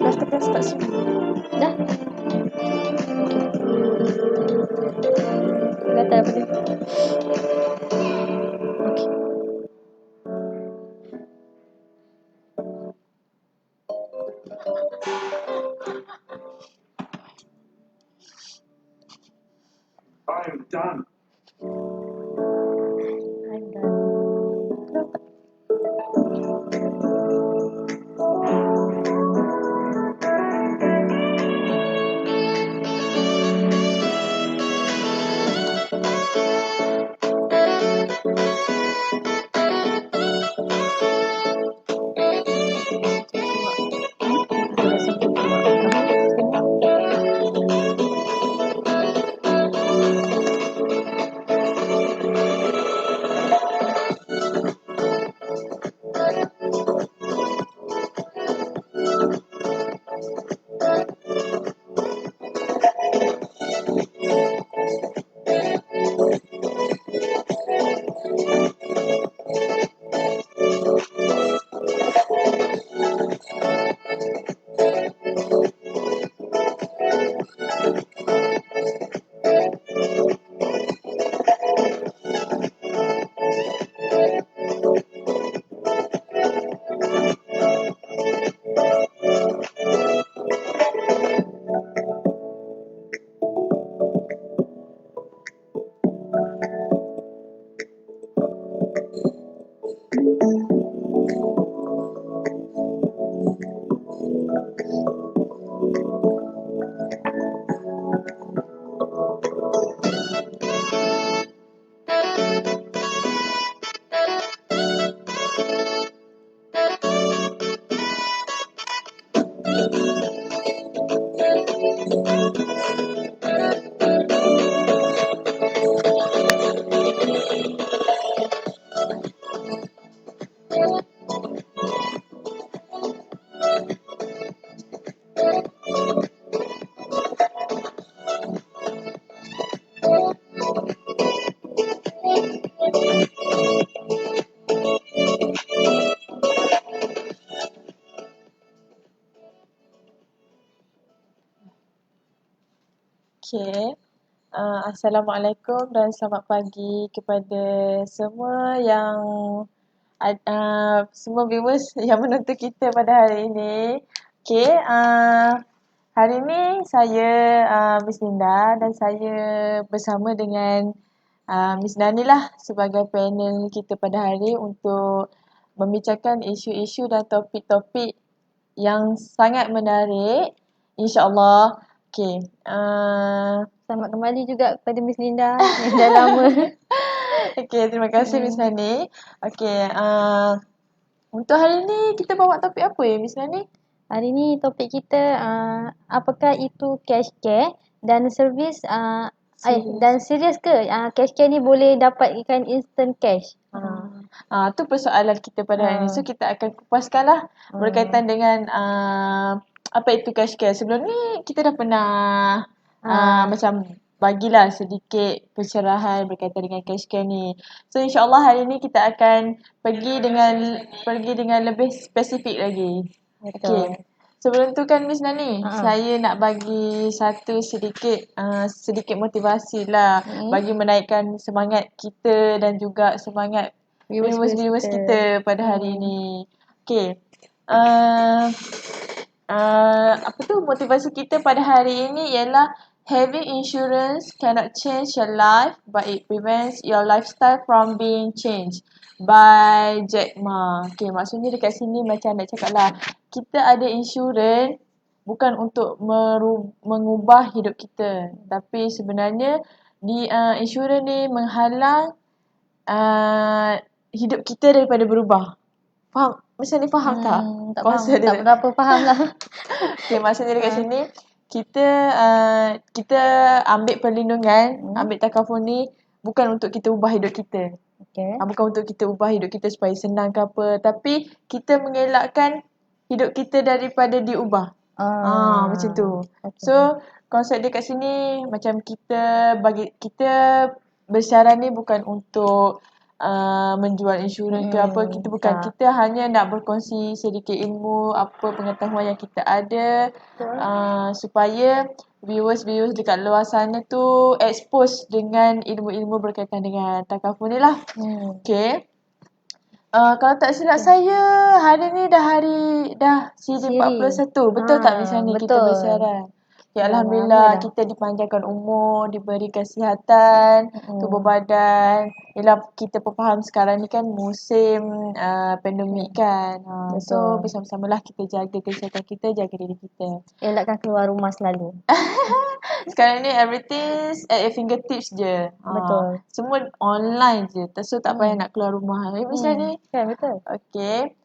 Katakan start sini. Dah. Kata apa dia? I'm done. I'm done. Okay. Assalamualaikum dan selamat pagi kepada semua yang semua viewers yang menonton kita pada hari ini. Okay. Hari ini saya Miss Linda dan saya bersama dengan Miss Nani lah sebagai panel kita pada hari untuk membincangkan isu-isu dan topik-topik yang sangat menarik. InsyaAllah. Okay. Selamat kembali juga kepada Miss Linda yang dah lama. Okay, terima kasih Miss Nani. Okay, untuk hari ni kita bawa topik apa ya Miss Nani? Hari ni topik kita apakah itu cash care dan servis dan serius ke cash care ni boleh dapatkan instant cash? Tu persoalan kita pada hari ni. So kita akan kupaskan lah berkaitan dengan apa itu cash care. Sebelum ni kita dah pernah macam bagilah sedikit pencerahan berkaitan dengan cash care ni. So insyaAllah hari ni kita akan pergi dengan lebih spesifik lagi. Okay. Sebelum tu kan Miss Nani, saya nak bagi sedikit motivasi lah bagi menaikkan semangat kita dan juga semangat viewers kita pada hari ini. Okay. Motivasi kita pada hari ini ialah having insurance cannot change your life but it prevents your lifestyle from being changed by Jack Ma. Okay, maksudnya dekat sini macam nak cakap lah, kita ada insurans bukan untuk mengubah hidup kita, tapi sebenarnya insurans ni menghalang hidup kita daripada berubah. Faham? Macam ni faham tak? Tak faham, tak berapa faham lah. Okay, maksudnya dekat sini kita ambil perlindungan, ambil takaful ni bukan untuk kita ubah hidup kita. Okay. Bukan untuk kita ubah hidup kita supaya senang ke apa, tapi kita mengelakkan hidup kita daripada diubah. Macam tu. Okay. So, konsep dia kat sini macam kita bersiaran ni bukan untuk menjual insurans ke apa. Kita bukan, kita hanya nak berkongsi sedikit ilmu, apa pengetahuan yang kita ada, supaya viewers dekat luar sana tu expose dengan ilmu-ilmu berkaitan dengan takaful ni lah. Okay. Kalau tak silap saya, hari ni dah siri 41. Betul tak Miss Hani kita bersiaran? Ya, Alhamdulillah kita dipanjangkan umur, diberi kesihatan, tubuh badan. Yelah, kita pun faham sekarang ni kan musim pandemik kan. So bersama-samalah kita jaga kesihatan kita, jaga diri kita. Elakkan keluar rumah selalu. Sekarang ni everything at your fingertips je. Betul. Semua online je. So tak payah nak keluar rumah. Miss Hani? Kan, betul. Okay.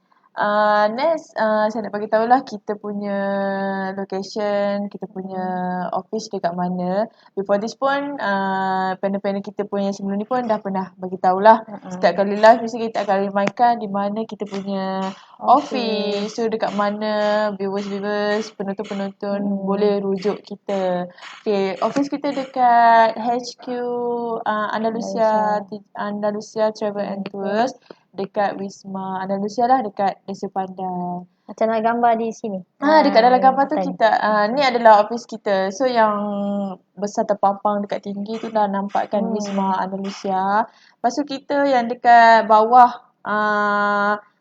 Next, saya nak bagi tahulah kita punya location, kita punya office dekat mana. Before this pun, panel-panel kita pun yang sebelum ni pun dah pernah bagi tahulah. Setiap kali live mesti kita akan remind di mana kita punya office. So dekat mana viewers, penonton-penonton boleh rujuk kita. Okay, office kita dekat HQ Andalusia Travel and Tours. Dekat Wisma Andalusia lah, dekat Desa Pandan. Macam nak gambar di sini. Dekat dalam gambar tu kita, ni adalah office kita. So yang besar terpampang dekat tinggi tu dah nampakkan Wisma Andalusia. Lepas tu kita yang dekat bawah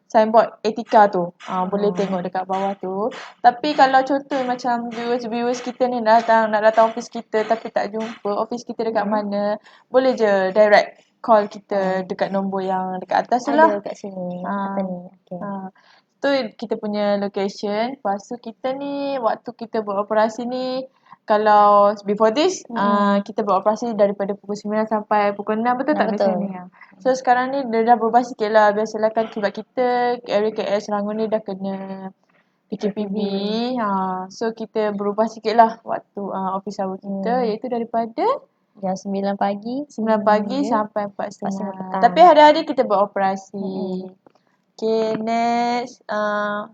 signboard Etika tu. Boleh tengok dekat bawah tu. Tapi kalau contoh macam viewers kita ni nak datang office kita tapi tak jumpa office kita dekat mana, boleh je direct call kita dekat nombor yang dekat atas tu lah. Ada kat sini. Apa ni? Okay. Tu kita punya location. Lepas tu kita ni, waktu kita beroperasi ni, kalau before this, kita beroperasi daripada pukul 9 sampai pukul 6. Betul tak Miss Hani? So sekarang ni dia dah berubah sikit lah. Biasalah kan sebab kita, area KL Selangor ni dah kena PKPB. So kita berubah sikit lah waktu office hour kita, iaitu daripada jam 9 pagi. 9 pagi sampai 4.30. Tapi hari-hari kita beroperasi. Okay, next.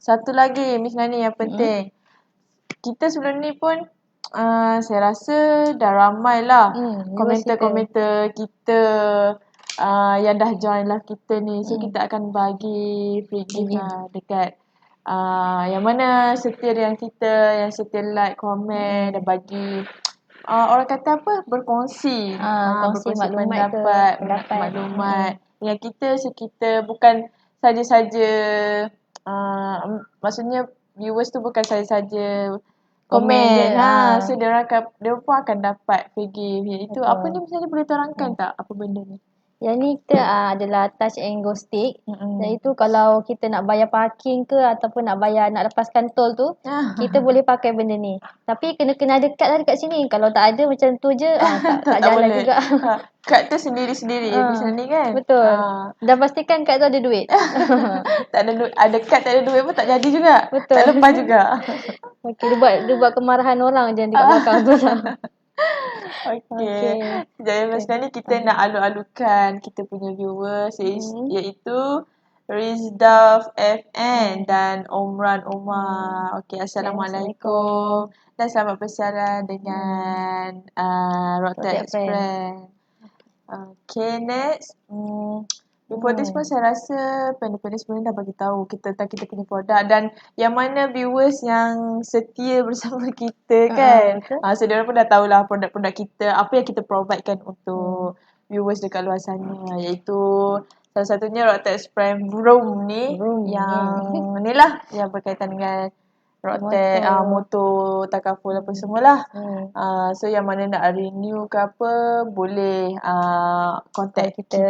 Satu lagi Miss Nani yang penting. Kita sebelum ni pun saya rasa dah ramai lah komentar-komentar kita yang dah join lah kita ni. So kita akan bagi free gift lah dekat yang mana yang setia like, komen dan bagi orang kata apa? Berkongsi. Berkongsi maklumat. Yang kita bukan saja-saja maksudnya viewers tu bukan saja-saja komen. So dia pun akan dapat free gift. Iaitu apa ni misalnya boleh terangkan tak apa benda ni? Yang ni kita adalah touch and go stick. Iaitu kalau kita nak bayar parking ke ataupun nak lepaskan tol tu, kita boleh pakai benda ni. Tapi kena ada kad lah dekat sini. Kalau tak ada macam tu je, tak jalan boleh juga. Kad tu sendiri-sendiri macam ni kan? Betul. Dah pastikan kad tu ada duit. Ada kad tak ada duit pun tak jadi juga. Betul. Tak lepas juga. Okey, dia buat kemarahan orang je dekat belakang tu lah. Okay. Jadi sekarang ni kita nak alu-alukan kita punya viewers iaitu Rizdaf FN dan Omran Omar. Okay, Assalamualaikum. Dan selamat bersiaran dengan Rocktail Express. Okay, next. Before this pun saya rasa panel-panel sebelum dah bagi tahu kita punya produk dan yang mana viewers yang setia bersama kita kan. So dia orang pun dah tahulah produk-produk kita, apa yang kita providekan untuk viewers dekat luar sana, iaitu salah satunya Rocktail Express Vroom ni yang ni lah yang berkaitan dengan Rocktail, motor, takaful apa semualah. So yang mana nak renew ke apa, boleh contact kita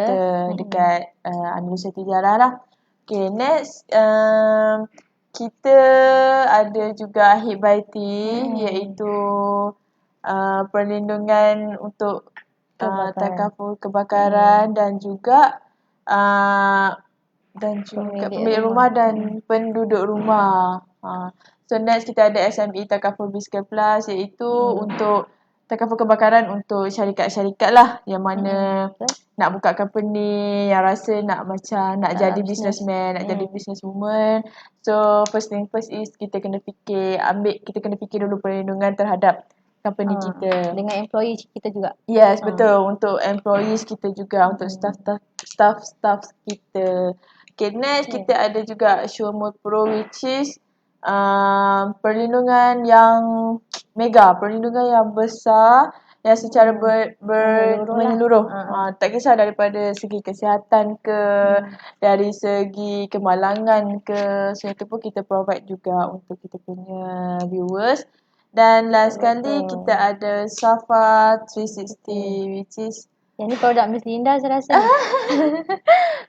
dekat Andalusia Tijarah lah. Okay, next. Kita ada juga Hibaiti iaitu perlindungan untuk takaful kebakaran dan juga pemilik rumah dan penduduk rumah. So next kita ada SME Takaful Biskal Plus iaitu untuk takaful kebakaran untuk syarikat-syarikat lah yang mana nak buka company, yang rasa nak jadi businessman, nak jadi businesswoman. So first thing first is kita kena fikir dulu perlindungan terhadap company kita. Dengan employee kita juga. Yes, betul. Untuk employees kita juga, untuk staff kita. Okay, next kita ada juga Shumul Pro, which is perlindungan yang mega, perlindungan yang besar yang secara menyeluruh. Tak kisah daripada segi kesihatan ke, dari segi kemalangan ke, so itu pun kita provide juga untuk kita punya viewers. Dan last sekali kita ada Safa 360, which is yang ni produk Miss Linda saya rasa.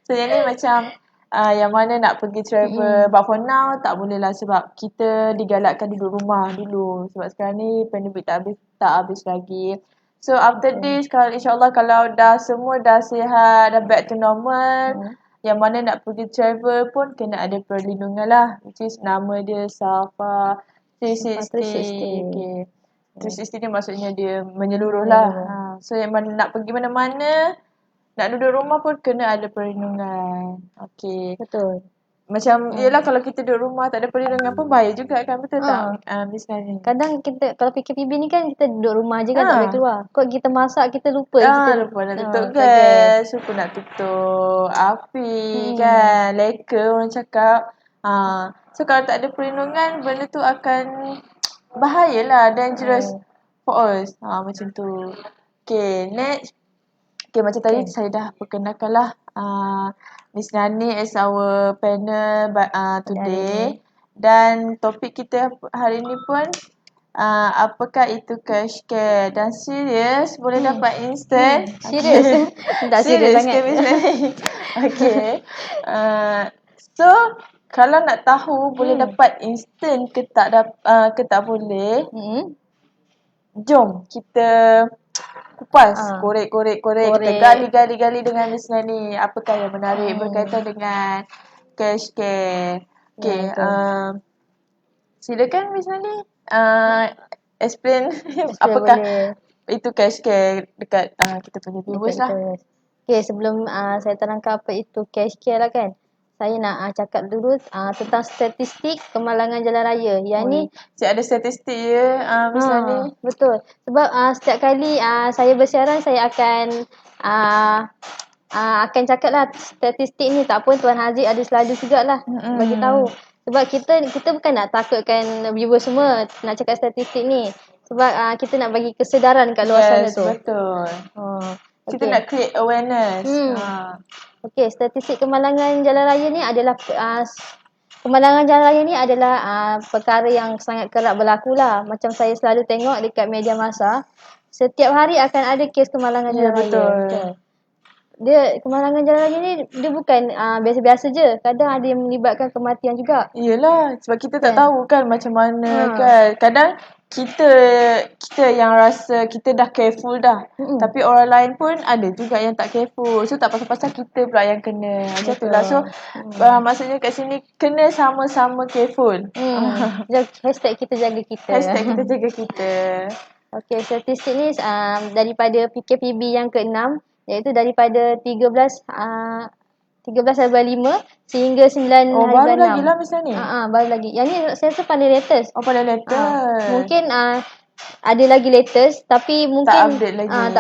so yang ni macam yang mana nak pergi travel, but for now tak boleh lah sebab kita digalakkan duduk rumah dulu sebab sekarang ni pandemik tak habis lagi. So after this, kalau insyaAllah kalau dah semua dah sihat, dah back to normal, yang mana nak pergi travel pun kena ada perlindungan lah, which is nama dia Safa 360. Okay. 360 ni maksudnya dia menyeluruh lah. So yang mana nak pergi mana-mana, nak duduk rumah pun kena ada perlindungan. Okay. Betul. Macam yelah kalau kita duduk rumah tak ada perlindungan pun bahaya juga kan, betul tak? Misalnya. Kadang kita kalau PKPB ni kan kita duduk rumah je kan, tak boleh keluar. Kok kita masak kita lupa lupa nak tutup gas, lupa nak tutup api kan, leka orang cakap. So kalau tak ada perlindungan, benda tu akan bahayalah, dangerous for us. Macam tu. Okay, next. Okay, macam tadi saya dah perkenalkan lah Miss Nani as our panel today. Dan topik kita hari ni pun apakah itu cash care, dan serius boleh dapat instant. Serius? Tak serius sangat. Okay. So kalau nak tahu boleh dapat instant ke tak boleh, jom kita kupas, korek, kita gali dengan Miss Nani apakah yang menarik berkaitan dengan cash care. Okay, silakan Miss Nani explain apakah itu cash care dekat kita punya viewers lah. Okay, sebelum saya terangkan apa itu cash care lah kan, saya nak cakap dulu tentang statistik kemalangan jalan raya. Yang ni ada statistik ya Miss Nani. Betul. Sebab setiap kali saya bersiaran, saya akan cakap lah statistik ni. Tak pun Tuan Haziq ada selalu jugalah bagi tahu. Sebab kita bukan nak takutkan viewer semua nak cakap statistik ni. Sebab kita nak bagi kesedaran kat luar sana tu. Betul. Kita nak create awareness. Okey, statistik kemalangan jalan raya ni adalah kemalangan jalan raya ni adalah perkara yang sangat kerap berlaku lah. Macam saya selalu tengok dekat media masa, setiap hari akan ada kes kemalangan jalan raya. Betul. Dia kemalangan jalan raya ni dia bukan biasa-biasa je. Kadang ada yang melibatkan kematian juga. Iyalah, sebab kita tak tahu kan macam mana kan. Kadang kita yang rasa kita dah careful dah. Tapi orang lain pun ada juga yang tak careful. So tak pasal-pasal kita pula yang kena. Macam tu lah. So maksudnya kat sini kena sama-sama careful. Hashtag kita jaga kita. Hashtag kita jaga kita. Okay, statistik ni daripada PKPB yang ke-6, iaitu daripada 13 Februari 5 sehingga 9 hari bulan 6. Baru lagi lah Miss Nani. Baru lagi. Yang ni saya rasa paling latest. Paling latest. Mungkin ada lagi latest tapi mungkin tak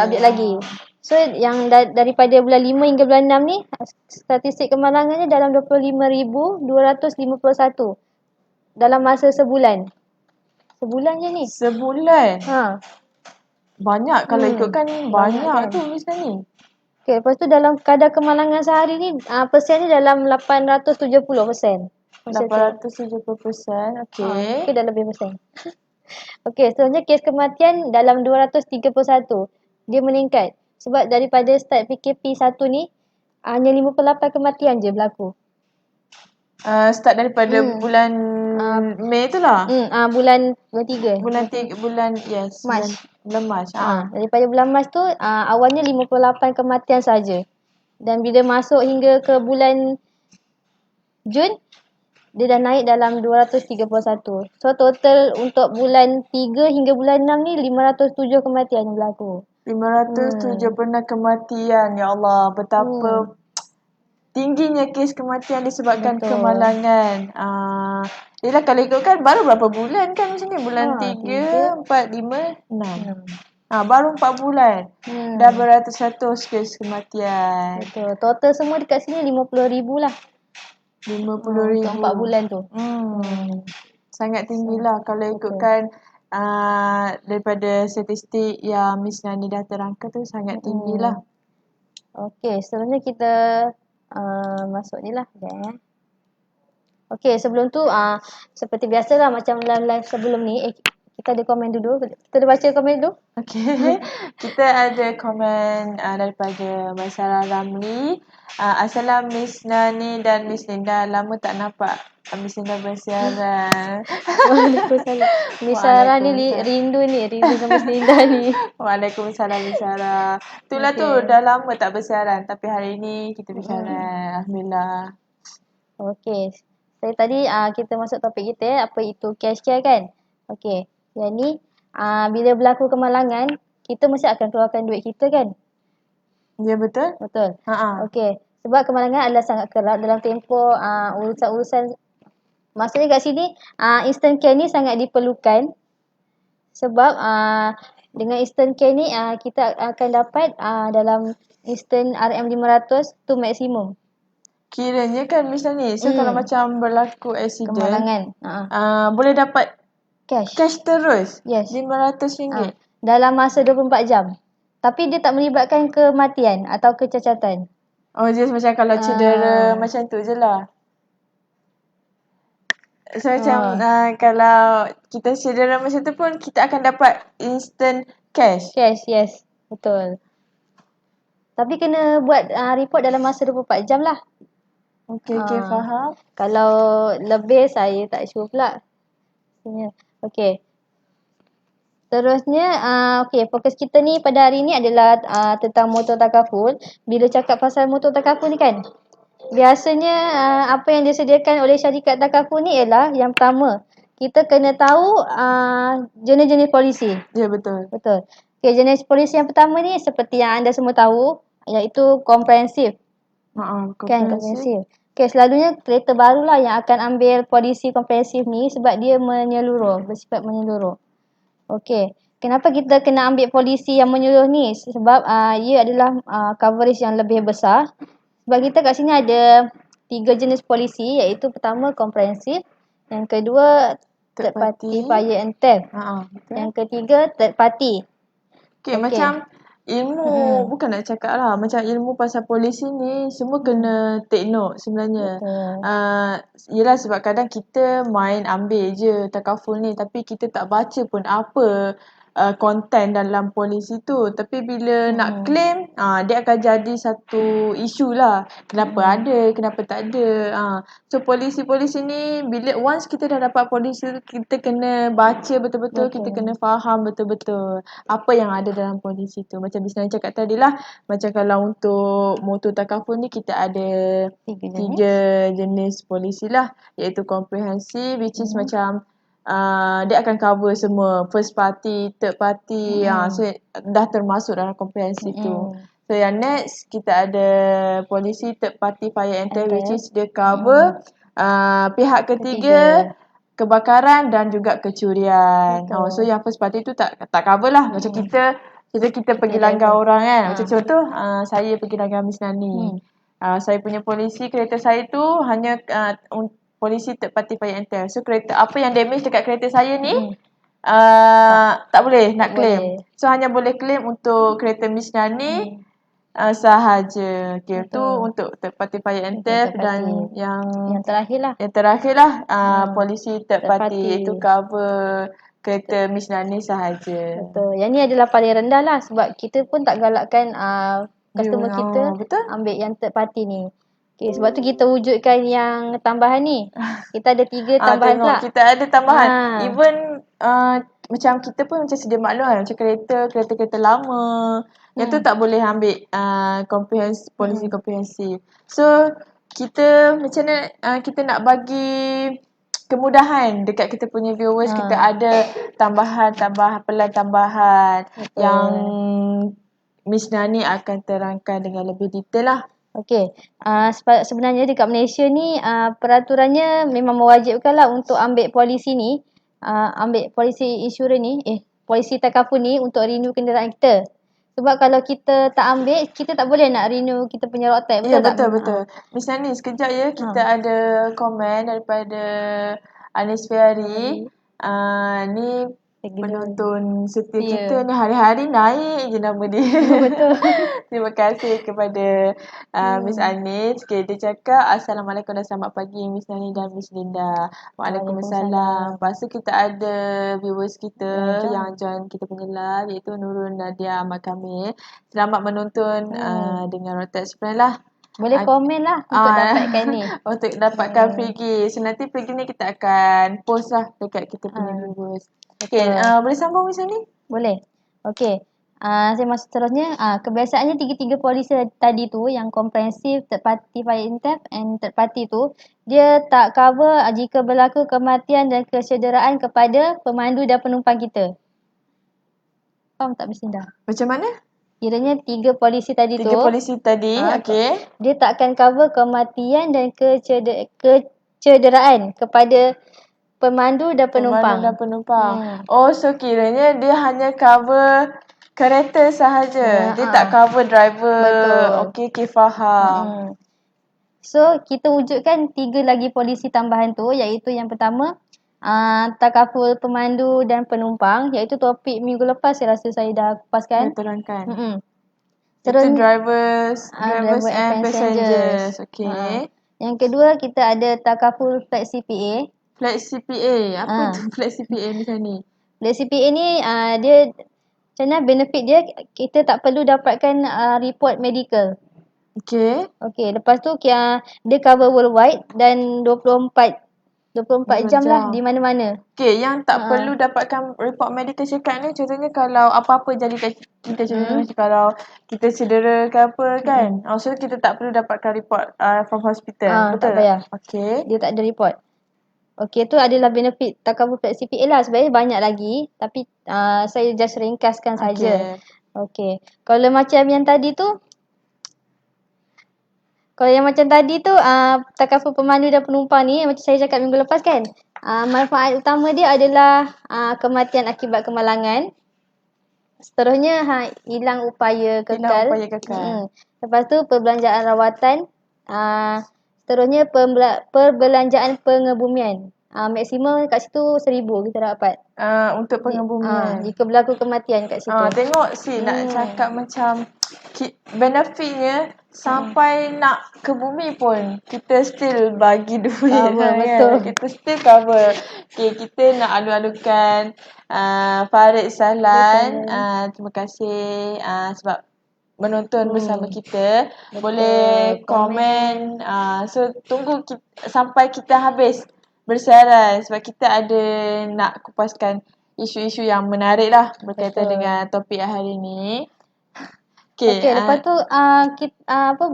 update lagi. So yang daripada bulan 5 hingga bulan 6 ni, statistik kemalangannya dalam 25,251 dalam masa sebulan. Sebulan je ni. Sebulan? Banyak kalau ikutkan banyak tu Miss Nani. Okay, lepas tu dalam kadar kemalangan sehari ni persen ni dalam 870%. 870%, okay. Mungkin dah lebih persen. Okay, seterusnya kes kematian dalam 231. Dia meningkat. Sebab daripada start PKP 1 ni, hanya 58 kematian je berlaku. Start daripada bulan Mei tu lah. Bulan 3. Bulan Mac. Bulan Mac. Daripada bulan Mac tu awalnya 58 kematian saja. Dan bila masuk hingga ke bulan Jun, dia dah naik dalam 231. So total untuk bulan 3 hingga bulan 6 ni 507 kematian yang berlaku. 507 pernah kematian. Ya Allah, betapa tingginya kes kematian disebabkan kemalangan. Yelah kalau ikutkan baru berapa bulan kan macam ni. Bulan 3, 4, 5, 6. Baru 4 bulan. Dah beratus-ratus kes kematian. Betul. Total semua dekat sini 50,000 lah. 50,000. Untuk 4 bulan tu. Sangat tinggi lah kalau ikutkan daripada statistik yang Miss Nani dah terangkan tu sangat tinggi lah. Okey, seterusnya kita masuk ni lah. Okey, sebelum tu seperti biasalah macam live-live sebelum ni, kita ada komen dulu. Kita ada baca komen dulu. Okey. Kita ada komen daripada Masyarah Ramli. Assalam Miss Nani dan Miss Linda. Lama tak nampak Miss Linda bersiaran. Waalaikumsalam. Miss Sarah ni rindu dengan Miss Linda ni. Waalaikumsalam Miss Sarah. Itulah tu dah lama tak bersiaran tapi hari ni kita bersiaran. Alhamdulillah. Okey. Saya tadi kita masuk topik kita apa itu cash care kan. Okey. Yang ni bila berlaku kemalangan kita mesti akan keluarkan duit kita kan. Ya betul. Betul. Okey. Sebab kemalangan adalah sangat kerap dalam tempoh urusan-urusan. Maksudnya kat sini instant care ni sangat diperlukan sebab dengan instant care ni kita akan dapat dalam instant RM500 tu maksimum. Kiranya kan Miss Nani, so kalau macam berlaku accident, kemalangan, boleh dapat cash terus? Yes. RM500? Dalam masa 24 jam. Tapi dia tak melibatkan kematian atau kecacatan. Oh, just macam kalau cedera macam tu je lah. So macam kalau kita cedera macam tu pun kita akan dapat instant cash? Cash, yes. Betul. Tapi kena buat report dalam masa 24 jam lah. Okey, faham. Kalau lebih saya tak sure pula. Okey. Terusnya, fokus kita ni pada hari ni adalah tentang motor takaful. Bila cakap pasal motor takaful ni kan, biasanya apa yang disediakan oleh syarikat takaful ni ialah yang pertama, kita kena tahu jenis-jenis polisi. Ya, betul. Betul. Okay, jenis polisi yang pertama ni seperti yang anda semua tahu, iaitu komprehensif. Kan, komprehensif. Okay, selalunya kereta barulah yang akan ambil polisi komprehensif ni sebab dia menyeluruh, bersifat menyeluruh. Okey, kenapa kita kena ambil polisi yang menyeluruh ni? Sebab ia adalah coverage yang lebih besar. Sebab kita kat sini ada 3 jenis polisi, iaitu pertama komprehensif, yang kedua third party fire and theft. Yang ketiga third party. Okay, macam ilmu, bukan nak cakap lah, macam ilmu pasal polisi ni semua kena take note sebenarnya. Yelah sebab kadang kita main ambil je takaful ni tapi kita tak baca pun apa konten dalam polisi tu. Tapi bila nak claim, dia akan jadi satu isu lah. Kenapa ada, kenapa tak ada. So polisi-polisi ni bila once kita dah dapat polisi tu, kita kena baca betul-betul, kita kena faham betul-betul apa yang ada dalam polisi tu. Macam Bisna cakap tadi lah, macam kalau untuk motor takaful ni kita ada 3 jenis polisi lah, iaitu komprehensif, which is macam dia akan cover semua first party, third party, so dah termasuk dalam komprehensif tu. So yang next kita ada polisi third party fire and theft, which is dia cover pihak ketiga, kebakaran dan juga kecurian. So yang first party tu tak cover lah. Macam kita pergi langgar orang kan. Macam contoh saya pergi langgar Miss Nani. Saya punya polisi kereta saya tu hanya polisi third party fire and theft. So kereta apa yang damage dekat kereta saya ni tak boleh nak claim. So hanya boleh claim untuk kereta Miss Nani sahaja. Okay, tu untuk third party fire and theft. Dan yang terakhir lah polisi third party itu cover kereta Miss Nani sahaja. Betul. Yang ni adalah paling rendah lah sebab kita pun tak galakkan customer kita ambil yang third party ni. Okay, sebab tu kita wujudkan yang tambahan ni. Kita ada 3 tambahan pula. Kita ada tambahan. Even macam kita pun macam sedia maklum kan. Macam kereta lama. Yang tu tak boleh ambil polisi komprehensif. So kita macam mana kita nak bagi kemudahan dekat kita punya viewers. Kita ada pelan tambahan yang Miss Nani akan terangkan dengan lebih detail lah. Okey. Sebenarnya dekat Malaysia ni peraturannya memang mewajibkan lah untuk ambil polisi ni, ambil polisi insurans ni, polisi takaful ni untuk renew kenderaan kita. Sebab kalau kita tak ambil, kita tak boleh nak renew kita punya road tax. Ya, Betul tak? betul. Miss Nani, sekejap ya. Kita ada komen daripada Anis Fiari. Ni penonton setia kita ni hari-hari naik je nama dia. Betul. Terima kasih kepada Miss Anis. Okay, dia cakap Assalamualaikum dan selamat pagi Miss Nani dan Miss Linda. Waalaikumsalam. Lepas tu kita ada viewers kita yang join kita punya live, iaitu Nurul Nadia Ahmad Kamil. Selamat menonton dengan rotak sebenarnya lah. Boleh komen lah untuk dapatkan ni. Untuk dapatkan free gift. So nanti free gift ni kita akan post lah dekat kita punya viewers. Okay, boleh sambung Miss Nani? Boleh. Okey. Saya masuk seterusnya. Kebiasaannya tiga-tiga polisi tadi tu yang komprehensif, third party fire in theft and third party tu, dia tak cover jika berlaku kematian dan kecederaan kepada pemandu dan penumpang kita. Faham tak Miss Linda? Macam mana? Kiranya tiga polisi tadi tu. Tiga polisi tadi, okey. Dia tak akan cover kematian dan kecederaan kepada pemandu dan penumpang. Oh, so kiranya dia hanya cover kereta sahaja. Dia tak cover driver. Betul. Okey, faham. So, kita wujudkan 3 lagi polisi tambahan tu, iaitu yang pertama takaful pemandu dan penumpang, iaitu topik minggu lepas saya rasa saya dah kupaskan. Terangkan. Itu drivers and passengers. Okey. Yang kedua kita ada takaful flat CPA. Flat CPA. Apa tu flat CPA ni ni? Flat CPA ni dia macam mana benefit dia, kita tak perlu dapatkan report medical. Okey, lepas tu dia cover worldwide dan 24 jam lah di mana-mana. Okey, yang tak perlu dapatkan report medical check up ni contohnya kalau apa-apa jadi kat kita, contohnya kalau kita cedera ke apa kan. So kita tak perlu dapatkan report from hospital. Betul tak payah. Okey. Dia tak ada report. Okey, tu adalah benefit takaful flat CPA lah. Sebenarnya banyak lagi tapi saya just ringkaskan saja. Okey. Kalau macam yang tadi tu takaful pemandu dan penumpang ni macam saya cakap minggu lepas kan. Manfaat utama dia adalah kematian akibat kemalangan. Seterusnya hilang upaya kekal. Lepas tu perbelanjaan rawatan. Seterusnya perbelanjaan pengebumian. Maksimum kat situ 1,000 kita dapat. Untuk pengebumian. Jika berlaku kematian kat situ. Tengok nak cakap macam benefitnya sampai nak ke bumi pun kita still bagi duit. Betul. Kita still cover. Okay, kita nak alu-alukan Farid Sahlan. Terima kasih sebab menonton bersama kita. Boleh komen. So tunggu sampai kita habis bersiaran sebab kita ada nak kupaskan isu-isu yang menarik lah berkaitan dengan topik hari ni. Okay, lepas tu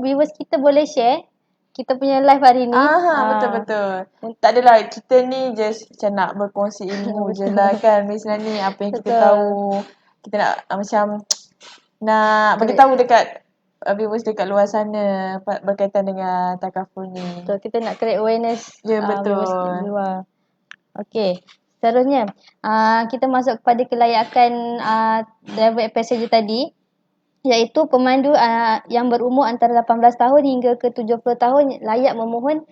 viewers kita boleh share kita punya live hari ni. Betul. Tak adalah kita ni just macam nak berkongsi ilmu je lah kan Miss Nani, apa yang kita tahu. Kita nak macam nak bagi tahu dekat viewers dekat luar sana berkaitan dengan takaful ni. Betul, kita nak create awareness. Ya, betul. Okey. Seterusnya, kita masuk kepada kelayakan driver passenger tadi, iaitu pemandu yang berumur antara 18 tahun hingga ke 70 tahun layak memohon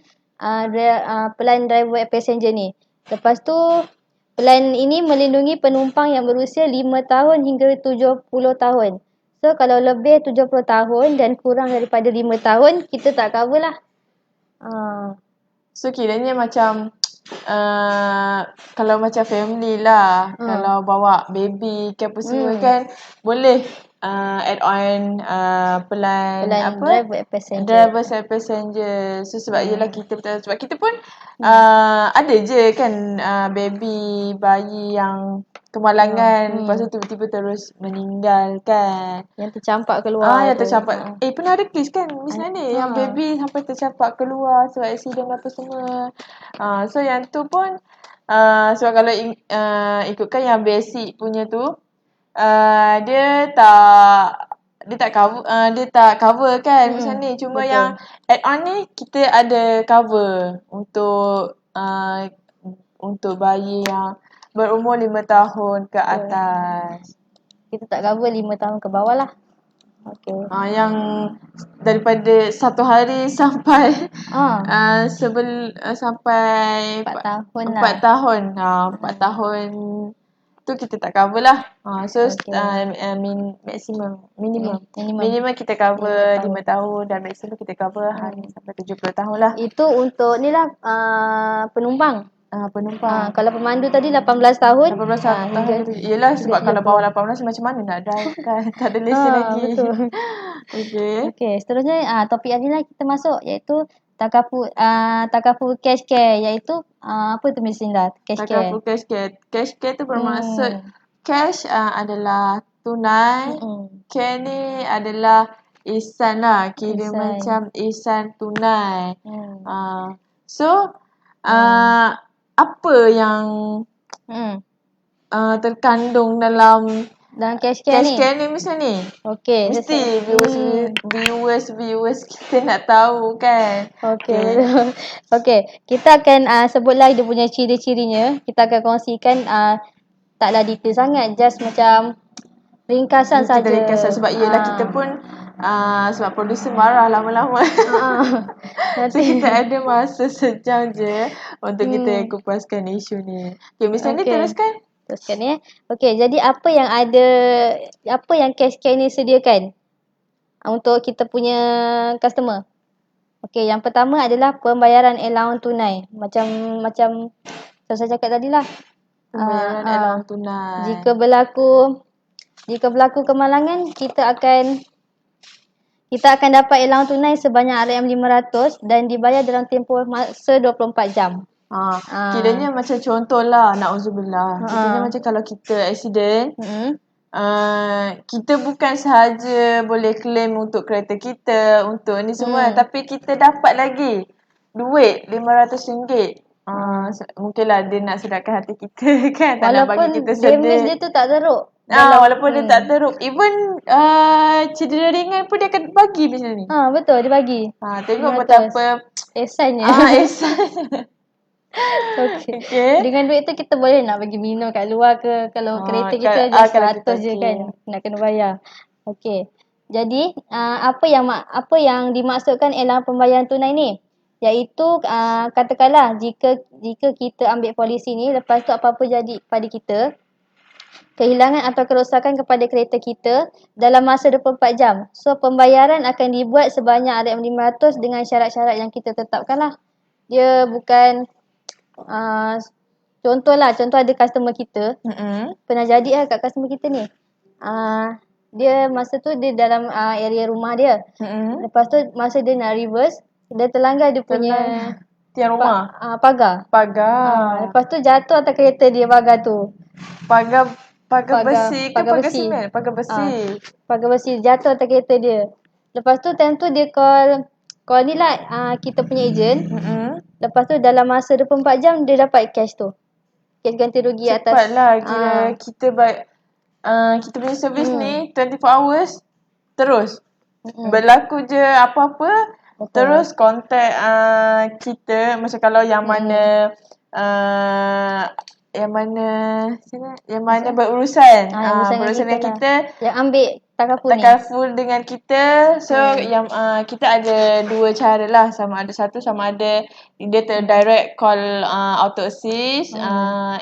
pelan driver passenger ni. Lepas tu, pelan ini melindungi penumpang yang berusia 5 tahun hingga 70 tahun. So, kalau lebih 70 tahun dan kurang daripada 5 tahun, kita tak cover lah. So, kiranya macam kalau macam family lah, kalau bawa baby ke apa semua kan, boleh add on pelan driver and passenger. So sebab yelah kita betul, sebab kita pun ada je kan baby, bayi yang kemalangan, lepas tu tiba-tiba terus meninggal kan. Yang tercampak keluar. Yang tercampak. Pernah ada kes kan Miss Nani yang baby sampai tercampak keluar sebab accident apa semua. So yang tu pun sebab kalau ikutkan yang basic punya tu dia dia tak cover kan macam ni. Cuma betul. yang add-on ni kita ada cover untuk bayi yang berumur 5 tahun ke atas. Kita tak cover 5 tahun ke bawah lah. Okay. Yang daripada 1 hari sampai sampai 4 tahun 4 lah. tahun. 4 tahun tu kita tak cover lah. Minimum kita cover 5 tahun dan maksimum kita cover hanya sampai 70 tahun lah. Itu untuk ni lah penumpang. Penumpang. Kalau pemandu tadi 18 tahun. 18 tahun. Yelah sebab kalau bawah 18 macam mana nak drive kan. Tak ada lesen lagi. Betul. Okay, seterusnya topik lagi lah kita masuk iaitu takaful cash care, iaitu apa tu Miss Linda? Cash care. Takaful cash care. Cash care tu bermaksud cash adalah tunai. Care ni adalah ihsan lah. Kira macam ihsan tunai. Apa yang terkandung dalam cash care ni macam ni? Okay. Mesti viewers kita nak tahu kan. Okay. Okay. Kita akan sebutlah dia punya ciri-cirinya. Kita akan kongsikan taklah detail sangat. Just macam ringkasan saja. Ringkasan sebab iyalah kita pun sebab producer marah lama-lama. So kita ada masa sejam je untuk kita kupaskan isu ni. Okay, misalnya teruskan. Teruskan ya. Okay, jadi apa yang cash care ni sediakan untuk kita punya customer? Okay, yang pertama adalah pembayaran allowance tunai. Macam saya cakap tadi lah. Pembayaran allowance tunai. Jika berlaku kemalangan, kita akan dapat allowance tunai sebanyak RM500 dan dibayar dalam tempoh masa 24 jam. Kiranya macam contohlah, na'udzubillah. Kiranya macam kalau kita accident, kita bukan sahaja boleh claim untuk kereta kita, untuk ni semua, tapi kita dapat lagi duit RM500. Mungkinlah dia nak sedapkan hati kita kan, tak nak bagi kita sedih. Walaupun damage dia tu tak teruk. Walaupun dia tak teruk, even cedera ringan pun dia akan bagi macam ni. Betul, dia bagi. Tengok betapa ihsannya. Ihsannya. Okay. Dengan duit tu kita boleh nak bagi minum kat luar ke. Kalau kereta kita just 100 je kan nak kena bayar. Okay. Jadi apa yang dimaksudkan allowance pembayaran tunai ni? Iaitu katakanlah jika kita ambil polisi ni, lepas tu apa-apa jadi pada kita, kehilangan atau kerosakan kepada kereta kita dalam masa 24 jam. So pembayaran akan dibuat sebanyak RM500 dengan syarat-syarat yang kita tetapkan lah. Dia bukan contoh ada customer kita pernah jadi lah kat customer kita ni. Dia masa tu dia dalam area rumah dia. Lepas tu masa dia nak reverse, dia terlanggar dia punya tiang rumah. Pagar. Lepas tu jatuh atas kereta dia pagar tu. Pagar besi ke pagar simen? Pagar besi. Pagar besi jatuh atas kereta dia. Lepas tu time tu dia call ni lah kita punya ejen. Lepas tu dalam masa 24 jam dia dapat cash tu. Cash ganti rugi atas. Cepatlah kita punya servis ni 24 hours terus. Berlaku je apa-apa. Betul. Terus kontak kita macam kalau yang mana berurusan dengan kita yang ambil takaful dengan kita. So yang kita ada dua cara lah, sama ada dia direct call auto assist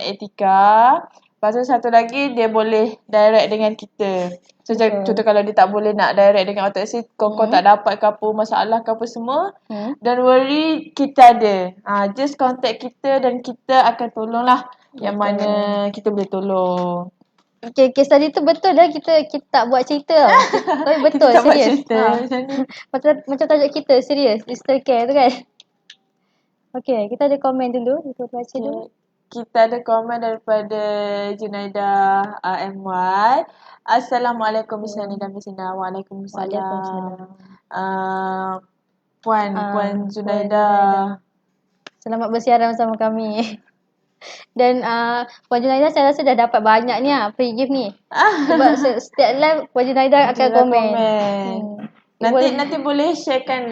Etika. Lepas tu satu lagi dia boleh direct dengan kita. So contoh kalau dia tak boleh nak direct dengan auto assist, kau tak dapat ke apa masalah ke apa semua, don't worry, kita ada. Just contact kita dan kita akan tolong lah yang mana kita boleh tolong. Okay, kes tadi tu betul dah kita tak buat cerita tau. Tapi betul, kita tak buat serius. Macam tajuk kita, serius. Digital care tu kan. Okay, kita ada komen dulu. Kita baca dulu. Kita ada komen daripada Junaidah MY. Assalamualaikum Miss Nani dan Miss Ina. Waalaikumsalam. Puan Junaidah. Selamat bersiaran bersama kami. Dan Puan Junaida saya rasa dah dapat banyak ni free gift ni. Sebab setiap live Puan Junaida akan komen. Nanti boleh sharekan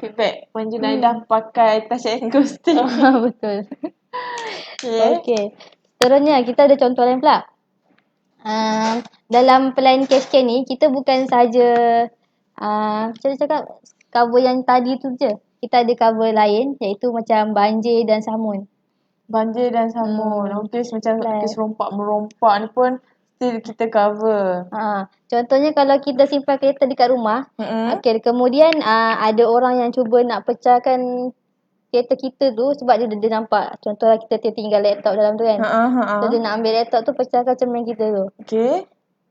feedback Puan Junaida pakai touch and go stick. Betul. Okay. Seterusnya kita ada contoh lain pula. Dalam plan cash can ni kita bukan saja macam mana cakap cover yang tadi tu je. Kita ada cover lain iaitu macam banjir dan samun. Banjir dan samun. Okey, macam kes rompak-merompak ni pun still kita cover. Contohnya kalau kita simpan kereta dekat rumah, okay, kemudian ada orang yang cuba nak pecahkan kereta kita tu sebab dia nampak. Contohnya kita tinggal laptop dalam tu kan. So dia nak ambil laptop tu pecahkan cermin kita tu. Okay.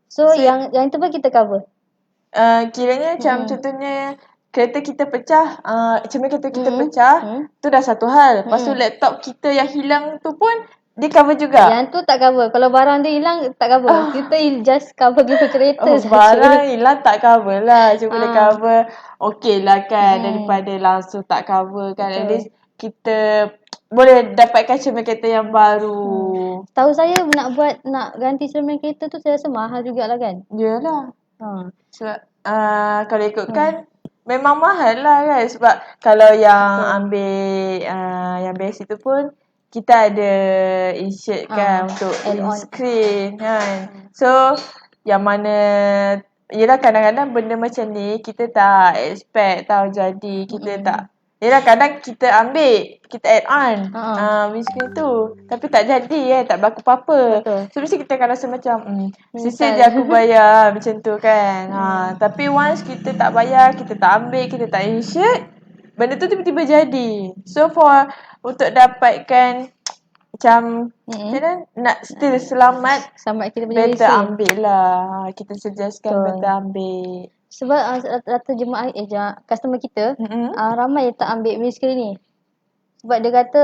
So yang itu pun kita cover. Kiranya macam contohnya kereta kita pecah, cermin kereta kita pecah, tu dah satu hal. Lepas tu laptop kita yang hilang tu pun dia cover juga. Yang tu tak cover. Kalau barang dia hilang tak cover. Kita just cover kereta saja. Barang hilang tak cover lah. Cuma boleh cover okey lah kan, daripada langsung tak cover kan. At least kita boleh dapatkan cermin kereta yang baru. Tahu saya nak ganti cermin kereta tu saya rasa mahal jugalah kan. Yalah. Sebab kalau ikutkan memang mahal lah kan. Sebab kalau yang ambil yang basic tu pun kita ada insured kan untuk screen kan. So yang mana yelah kadang-kadang benda macam ni kita tak expect tahu jadi. Kita tak, yelah kadang kita ambil, kita add on windscreen tu, tapi tak jadi tak berlaku apa-apa. So mesti kita akan rasa macam sisa je aku bayar macam tu kan. Tapi once kita tak bayar, kita tak ambil, kita tak insured, benda tu tiba-tiba jadi. So untuk dapatkan macam nak still selamat kita punya better ambil lah. Kita suggestkan better ambil. Sebab rata jemaah customer kita ramai yang tak ambil windscreen ni. Sebab dia kata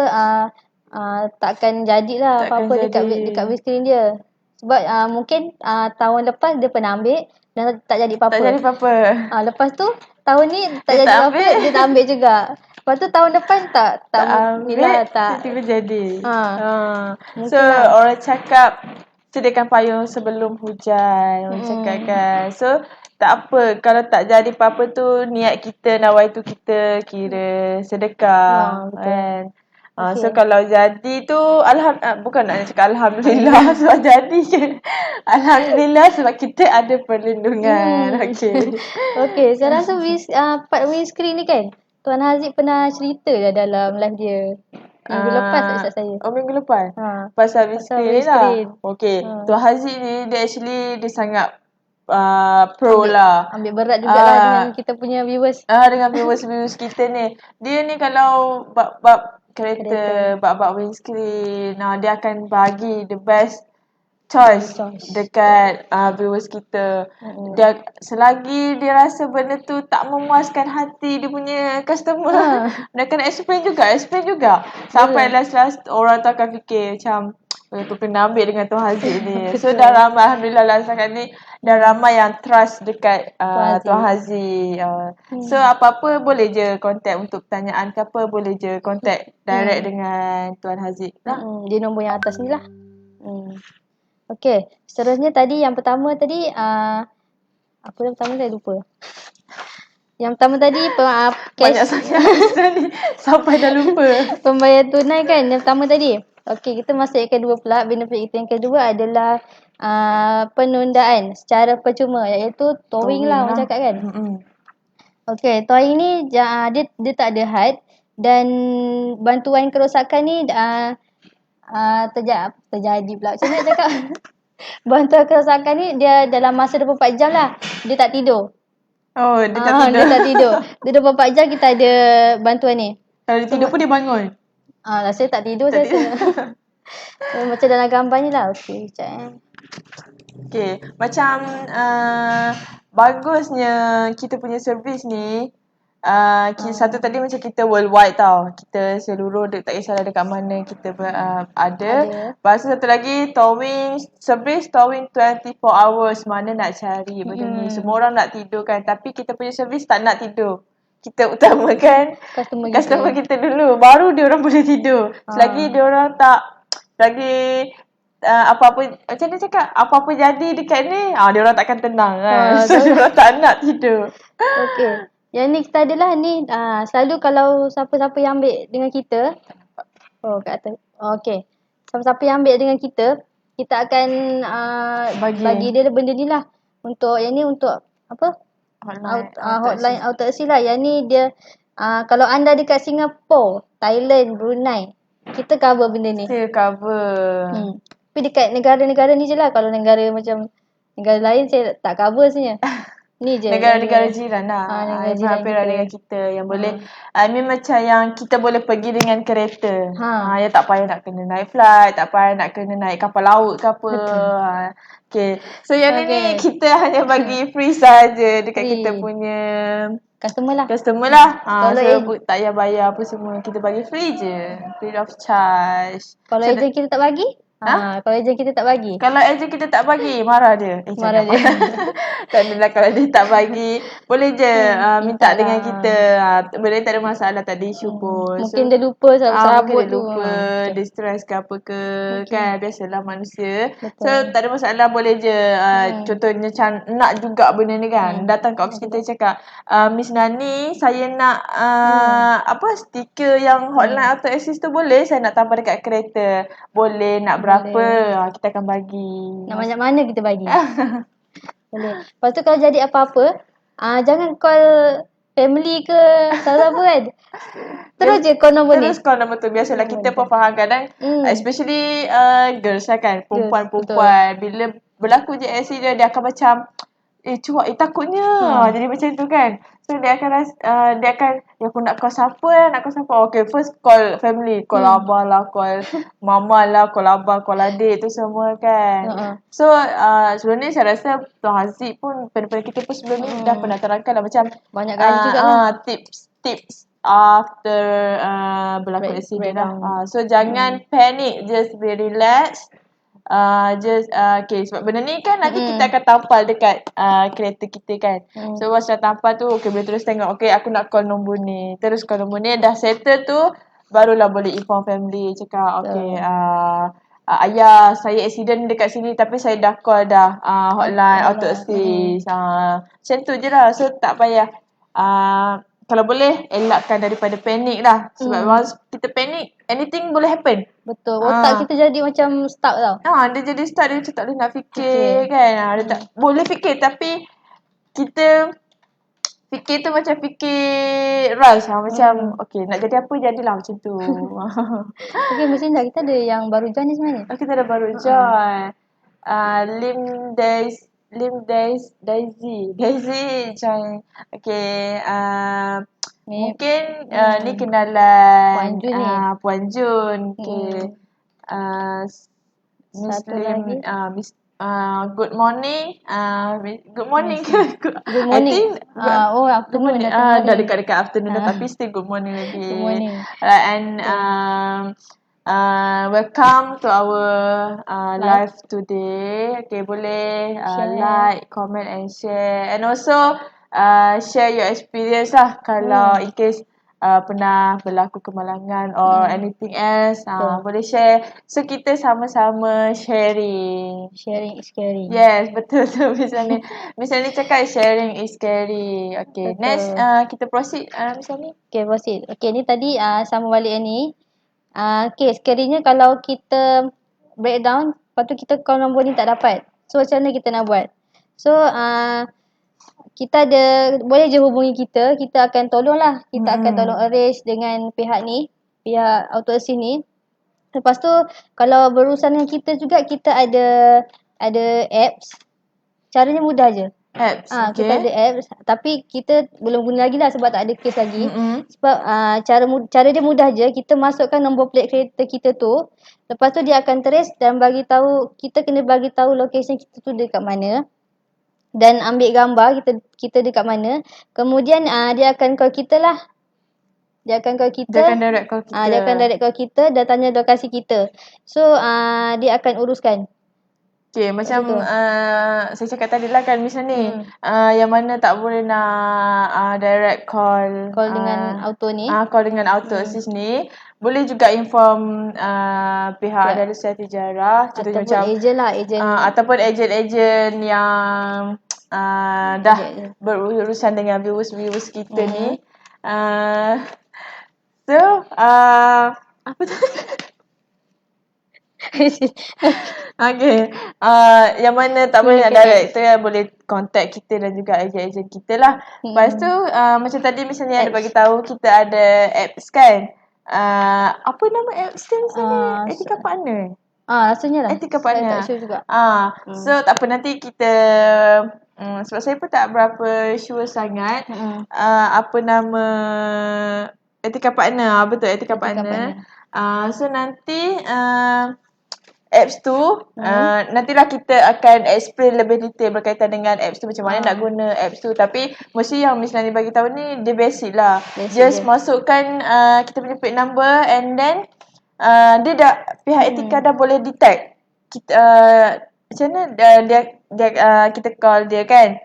takkan jadilah apa-apa dekat windscreen dia. Sebab mungkin tahun lepas dia pernah ambil dan tak jadi apa-apa. Tak jadi apa-apa. Lepas tu tahun ni tak jadi apa-apa, dia tak ambil juga. Lepas tu tahun depan tak ambil, tiba-tiba jadi. So orang cakap sediakan payung sebelum hujan. Orang cakap kan. So tak apa, kalau tak jadi apa-apa tu niat kita nawai tu kita kira sedekah kan. So kalau jadi tu bukan nak cakap alhamdulillah sebab jadi je. Alhamdulillah sebab kita ada perlindungan. Okay, saya rasa part windscreen ni kan Tuan Haziq pernah cerita dah dalam live dia minggu lepas tak silap saya. Minggu lepas? Pasal windscreen lah. Okay, Tuan Haziq ni dia sangat pro lah. Ambil berat jugalah dengan kita punya viewers. Dengan viewers kita ni. Dia ni kalau bab kereta, bab windscreen, dia akan bagi the best choice dekat viewers kita. Dia selagi dia rasa benda tu tak memuaskan hati dia punya customer, dia akan explain juga. Sampai last orang tu akan fikir macam aku kena ambil dengan Tuan Haziq ni. So dah ramai, alhamdulillah lah sangat ni dah ramai yang trust dekat Tuan Haziq. So apa-apa boleh je contact untuk pertanyaan ke apa, boleh je contact direct dengan Tuan Haziq lah. Dia nombor yang atas ni lah. Okay, seterusnya tadi yang pertama tadi apa yang pertama saya lupa. Yang pertama tadi cash. Banyak sangat ni sampai dah lupa. Pembayar tunai kan yang pertama tadi. Okey, kita masuk yang kedua pula. Benefit kita yang kedua adalah penundaan secara percuma, iaitu towing lah orang cakap kan. Okey, towing ni dia tak ada had dan bantuan kerosakan ni terjadi pula. Macam mana cakap? Bantuan kerosakan ni dia dalam masa 24 jam lah. Dia tak tidur. Dia tak tidur. Dia tak tidur. Dia 24 jam kita ada bantuan ni. Kalau dia tidur pun dia bangun. Saya tak tidur saya rasa. Macam dalam gambar ni lah. Okey, sekejap Okay, macam bagusnya kita punya servis ni. Satu tadi macam kita worldwide tau. Kita seluruh tak kisahlah dekat mana kita ada. Lepas tu satu lagi towing service, towing 24 hours. Mana nak cari benda ni. Semua orang nak tidur kan. Tapi kita punya servis tak nak tidur. Kita utamakan customer kita dulu. Baru dia orang boleh tidur. Selagi dia orang tak lagi apa-apa macam mana cakap, apa-apa jadi dekat ni, dia orang takkan tenang kan. So dia orang tak nak tidur. Okey. Yang ni kita adalah ni selalu kalau siapa-siapa yang ambil dengan kita. Kat atas. Okey. Siapa-siapa yang ambil dengan kita akan bagi dia benda ni lah. Untuk yang ni untuk apa? Hotline auto-assist lah. Yang ni dia kalau anda dekat Singapura, Thailand, Brunei, kita cover benda ni. Kita cover. Tapi dekat negara-negara ni je lah. Kalau negara macam negara lain saya tak cover sebenarnya. Ni je. Negara-negara jiran lah. Hampir ada dengan kita yang boleh. I mean macam yang kita boleh pergi dengan kereta. Yang tak payah nak kena naik flight, tak payah nak kena naik kapal laut ke apa. Okay. So yang ni kita hanya bagi free saja dekat kita punya customer lah. So tak payah bayar apa semua. Kita bagi free je. Free of charge. Kalau ejen kita tak bagi? Kalau ejen kita tak bagi? Kalau ejen kita tak bagi, marah dia. Marah dia. Kalau dia tak bagi, boleh je minta dengan kita. Benda tak ada masalah, tak ada isu pun. Mungkin dia lupa serabut tu. Mungkin dia lupa, dia stress ke apa ke. Kan, biasalah manusia. So, tak ada masalah, boleh je. Contohnya macam nak juga benda ni kan. Datang kat office kita cakap, Miss Nani, saya nak stiker yang hotline auto assist tu boleh? Saya nak tambah dekat kereta. Boleh, nak berapa? Kita akan bagi. Nak banyak mana kita bagi? Boleh. Lepas tu kalau jadi apa-apa, jangan call family ke siapa kan. Terus je call nombor ni. Terus call nombor tu. Biasalah kita pun faham kadang especially girls lah kan, perempuan-perempuan. Bila berlaku je accident, dia akan macam cuak, takutnya. Jadi macam tu kan. So dia akan aku nak call siapa Okay, first call family. Call abah lah, call mama lah, call abah, call adik tu semua kan. So sebelum ni saya rasa Tuan Haziq pun, pada kita pun sebelum ni dah pernah terangkan lah macam banyak kali juga lah. tips after berlaku accident lah. So jangan panic, just be relaxed. Okay, sebab benda ni kan nanti kita akan tampal dekat kereta kita kan. So once dah tampal tu, okay, boleh terus tengok, okay, aku nak call nombor ni. Terus call nombor ni, dah settle tu, barulah boleh inform family. Cakap, okay, ayah, saya accident dekat sini tapi saya dah call dah hotline auto assist. Macam tu je lah. So tak payah kalau boleh elakkan daripada panik lah. Sebab once kita panik, anything boleh happen. Betul. Otak kita jadi macam stuck tau. Dia jadi stuck, dia macam tak boleh nak fikir kan. Dia tak boleh fikir tapi kita fikir tu macam fikir rush. Macam okay, nak jadi apa jadilah macam tu. Okay, mesti dah kita ada yang baru join ni sebenarnya. Kita ada baru join. Daisy join. Okay, mungkin ni kenalan Puan Jun. Okay. Muslim, good morning. Good morning. Good morning. Afternoon. Dah dekat-dekat afternoon dah, tapi still good morning lagi. Good morning. And welcome to our live today. Okay, boleh like, comment and share. And also share your experience lah kalau in case pernah berlaku kemalangan or anything else. Boleh share. So kita sama-sama sharing. Sharing is caring. Yes, betul tu. Misalnya cakap sharing is scary. Okay, betul. Next kita proceed misalnya. Okay, proceed. Okay, ni tadi sama balik yang ni. Okay, scary-nya kalau kita breakdown, lepas tu kita call nombor ni tak dapat. So macam mana kita nak buat? So kita ada, boleh je hubungi kita akan tolong lah. Kita akan tolong arrange dengan pihak ni, pihak auto assist ni. Lepas tu kalau berurusan dengan kita juga, kita ada apps. Caranya mudah je. Apps, okay. Kita ada apps, tapi kita belum guna lagi lah sebab tak ada case lagi. Sebab cara dia mudah je. Kita masukkan nombor plate kereta kita tu. Lepas tu dia akan trace dan bagi tahu, kita kena bagi tahu location kita tu dekat mana. Dan ambil gambar kita dekat mana. Kemudian dia akan call kita lah. Dia akan direct call kita. Dia akan direct call kita dan tanya lokasi kita. So dia akan uruskan. Okay, macam saya cakap tadi lah kan misalnya yang mana tak boleh nak direct call dengan auto ni. Call dengan auto assist ni. boleh juga inform pihak Darussalam Tijarah, contohnya Ataupun macam ejen lah, ejen. ataupun ejen-ejen yang dah berurusan dengan viewers-viewers kita ni. So apa tu? Okay. Yang mana tak boleh nak direct tu boleh contact kita dan juga ejen-ejen kita lah. Lepas tu macam tadi misalnya ada bagi tahu kita ada apps kan. Apa nama apps tu misalnya? Etika Partner. Rasanya lah. Etika Partner. Saya tak sure juga. So tak apa, nanti kita sebab saya pun tak berapa sure sangat apa nama Etika Partner. Betul, Etika Partner. So nanti apps tu nantilah kita akan explain lebih detail berkaitan dengan apps tu, macam mana nak guna apps tu. Tapi mesti yang Miss Nani bagi tahu ni dia basic lah. Just masukkan kita punya plate number and then dia dah pihak etika dah boleh detect kita macam mana dia kita call dia kan.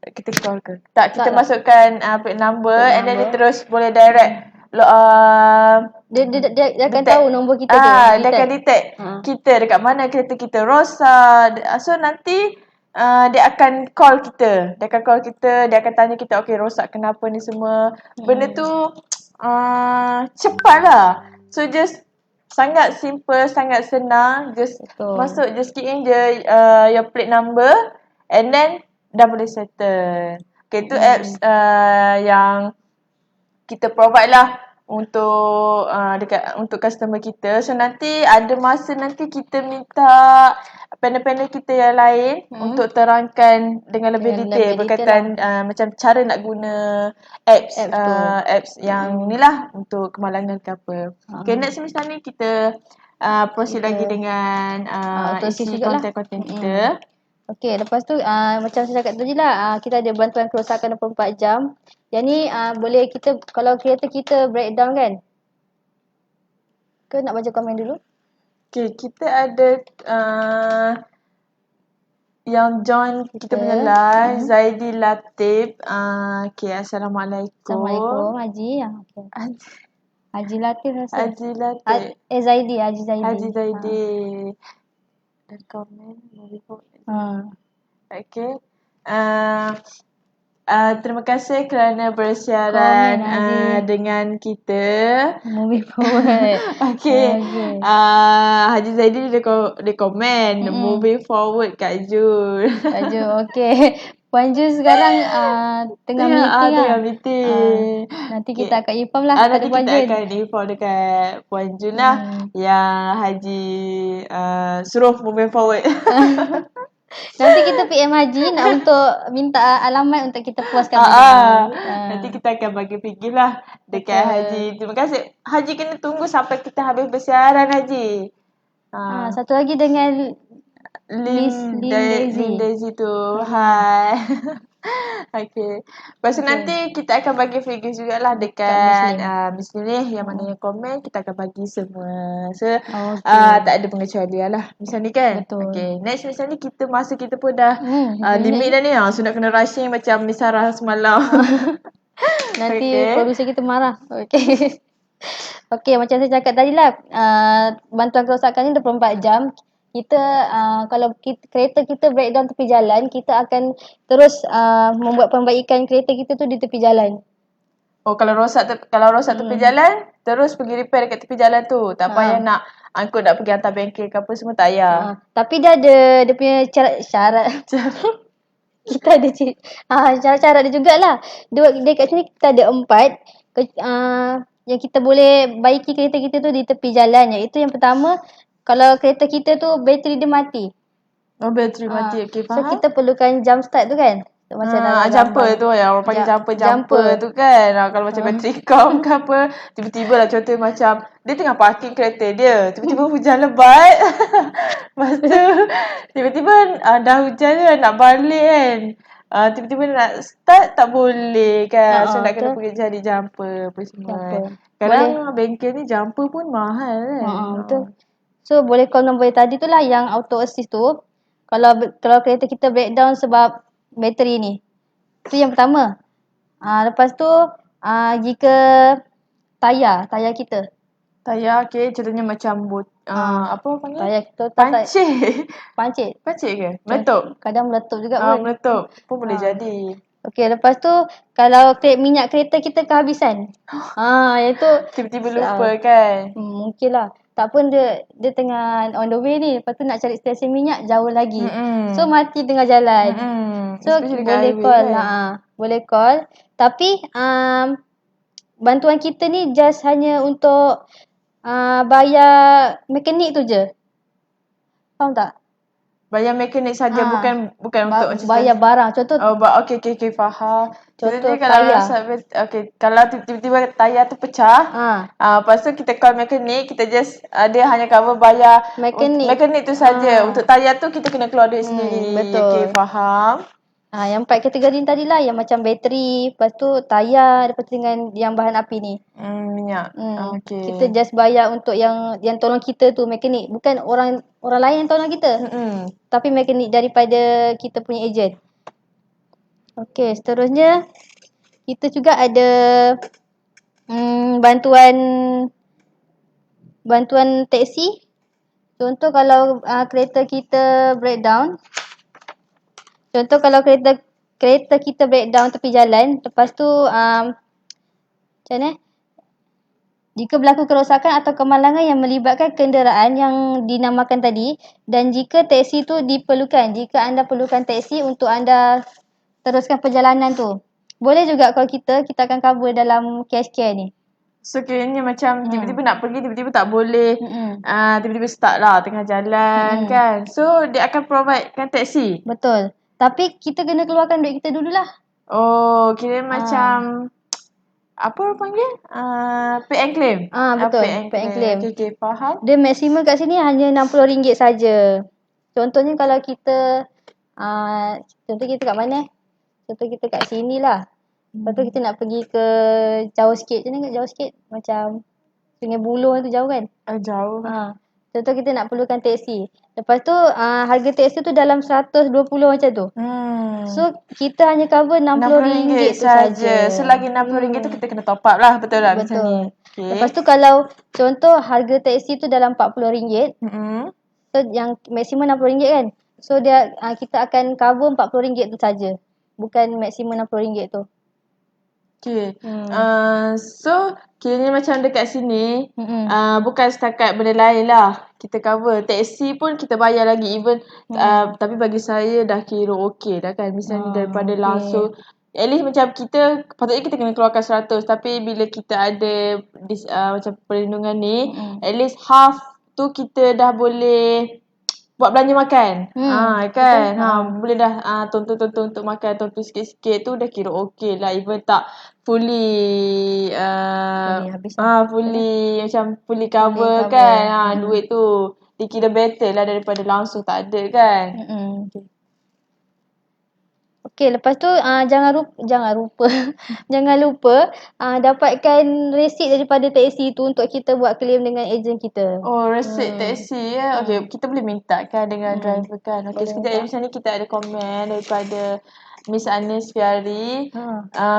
Kita call ke? Tak, kita masukkan plate number and then dia terus boleh direct dia akan tahu nombor kita tu. Dia akan detect kita dekat mana kereta kita rosak. So nanti dia akan call kita. Dia akan tanya kita, okay, rosak kenapa ni semua. Benda tu cepat lah. So just sangat simple, sangat senang. Just masuk, just key in je your plate number and then dah boleh settle. Okay, tu apps yang kita provide lah untuk untuk customer kita. So nanti ada masa nanti kita minta panel-panel kita yang lain untuk terangkan dengan lebih detail berkaitan macam cara nak guna apps yang ni lah untuk kemalangan ke apa. Okay, next semester ni kita proceed lagi dengan isi konten-konten kita. Okay, lepas tu macam saya cakap tadi lah, kita ada bantuan kerosakan 24 jam. Yang ni boleh kita, kalau kereta kita breakdown kan. Ke nak baca komen dulu? Okay, kita ada yang join kita punya live, Zaidi Latif. Okay, Assalamualaikum. Assalamualaikum, Haji. Okay. Haji Latif rasa. Haji Latif. Zaidi, Haji Zaidi. Haji Zaidi. Dan komen. Okay. Terima kasih kerana bersiaran dengan kita. Moving forward. Okay. Haji Zaidi dia komen moving forward Kak Jul. Kak Jul, okay. Puan Jul sekarang tengah meeting lah. Tengah meeting. Nanti kita akan inform lah kepada Nanti Puan kita Jul. akan inform dekat Puan Jul lah. Yang Haji suruh moving forward. Nanti kita PM Haji nak untuk minta alamat untuk kita puaskan. Nanti kita akan bagi fikir lah dekat Haji. Terima kasih. Haji kena tunggu sampai kita habis bersiaran, Haji. Satu lagi dengan Lin Daisy tu. Hai. Okay. Lepas tu nanti kita akan bagi figure jugalah dekat Muslim ni. Yang mana yang komen kita akan bagi semua. So tak ada pengecualian lah. Misalnya kan. Betul. Okay. Next misalnya kita masa kita pun dah limit dah ni. So nak kena rushing macam Miss Sarah semalam. Nanti producer kita marah. Okay. Okay, macam saya cakap tadi lah. Bantuan kerosakan ni 24 jam. Kita kalau kereta kita breakdown tepi jalan, kita akan terus membuat pembaikan kereta kita tu di tepi jalan. Oh, kalau rosak tepi jalan, terus pergi repair dekat tepi jalan tu. Tak payah nak angkut, nak pergi hantar bengkel ke apa semua, tak payah. Tapi dia ada dia punya syarat. Kita ada syarat-syarat dia jugalah. Dia kat sini kita ada 4 yang kita boleh baiki kereta kita tu di tepi jalan. Iaitu yang pertama, kalau kereta kita tu bateri dia mati. Oh, bateri mati. Okay, faham. So kita perlukan jump start tu kan. Macam jumper tu yang orang panggil jumper tu kan. Kalau macam bateri com ke apa, tiba-tiba lah contoh macam dia tengah parking kereta dia, tiba-tiba hujan lebat. Lepas tu tiba-tiba dah hujan je nak balik kan. Tiba-tiba nak start tak boleh kan. So nak kena pergi cari jumper apa semua. Kadang bengkel ni jumper pun mahal kan. Betul. So boleh call nombor tadi tu lah yang auto assist tu. Kalau kereta kita breakdown sebab bateri ni. Tu yang pertama. Lepas tu jika tayar kita. Tayar, okay, contohnya macam apa panggil? Tayar kita Pancit. pancit. Pancit ke? Meletup? Kadang meletup juga pun. Meletup pun boleh jadi. Okey, lepas tu kalau minyak kereta kita kehabisan. Iaitu Tiba-tiba lupa kan? Mungkin lah. Tak pun dia tengah on the way ni. Lepas tu nak cari stesen minyak jauh lagi. So mati tengah jalan. So boleh call kan? Boleh call. Tapi bantuan kita ni just hanya untuk bayar mekanik tu je. Faham tak? Bayar mekanik saja, bukan untuk bayar barang. Contoh okey, faham. Contoh kalau tayar. Kalau tiba-tiba tayar tu pecah, lepas tu kita call mekanik, kita just dia hanya cover bayar mekanik tu saja. Untuk tayar tu kita kena keluar duit sendiri. Betul. Okey, faham. Yang 4 kategori ni tadi lah, yang macam bateri, lepas tu tayar, lepas tu dengan yang bahan api ni. Minyak. Okey. Kita just bayar untuk yang tolong kita tu mekanik. Bukan orang lain yang tolong kita. Tapi mekanik daripada kita punya ejen. Okey, seterusnya kita juga ada bantuan teksi. Contoh kalau kereta kita breakdown. Contoh kalau kereta kita breakdown tepi jalan, lepas tu macam mana? Jika berlaku kerosakan atau kemalangan yang melibatkan kenderaan yang dinamakan tadi, dan jika teksi tu diperlukan, jika anda perlukan teksi untuk anda teruskan perjalanan tu, boleh juga kalau kita akan cover dalam cash care ni. So kiranya macam tiba-tiba nak pergi, tiba-tiba tak boleh, tiba-tiba stuck lah tengah jalan kan. So dia akan provide kan teksi. Betul. Tapi kita kena keluarkan duit kita dululah. Oh, kira macam apa orang panggil? Pay and claim. Betul. Pay and claim. Okay, faham. Dia maksimum kat sini hanya RM60 saja. Contohnya kalau kita contoh kita kat mana? Contoh kita kat sini lah. Lepas tu kita nak pergi ke jauh sikit. Macam mana jauh sikit? Macam Sungai Buloh tu jauh kan? Jauh. Contoh kita nak perlukan teksi. Lepas tu harga teksi tu dalam 120 macam tu. So kita hanya cover RM60 tu saja. Selagi RM60 tu kita kena top up lah, betul lah. Betul. Okay. Lepas tu kalau contoh harga teksi tu dalam RM40. So yang maksimum RM60 kan. So dia kita akan cover RM40 tu saja. Bukan maksimum RM60 tu. Okay. So kiranya macam dekat sini bukan setakat benda lain lah kita cover. Teksi pun kita bayar lagi even tapi bagi saya dah kira okey dah kan. Misalnya daripada langsung at least macam kita patutnya kita kena keluarkan 100, tapi bila kita ada macam perlindungan ni at least half tu kita dah boleh buat belanja makan. Kan. Boleh dah tonton untuk makan, tonton sikit-sikit tu dah kira okey lah. Even tak fully fully cover kan. Duit tu dikira better lah daripada langsung tak ada kan. Okey, lepas tu jangan lupa dapatkan resit daripada teksi tu untuk kita buat claim dengan ejen kita. Oh, resit teksi ya. Okey, kita boleh minta kan dengan driver kan. Okey, sekejap macam ni kita ada komen daripada Miss Anis Fiari.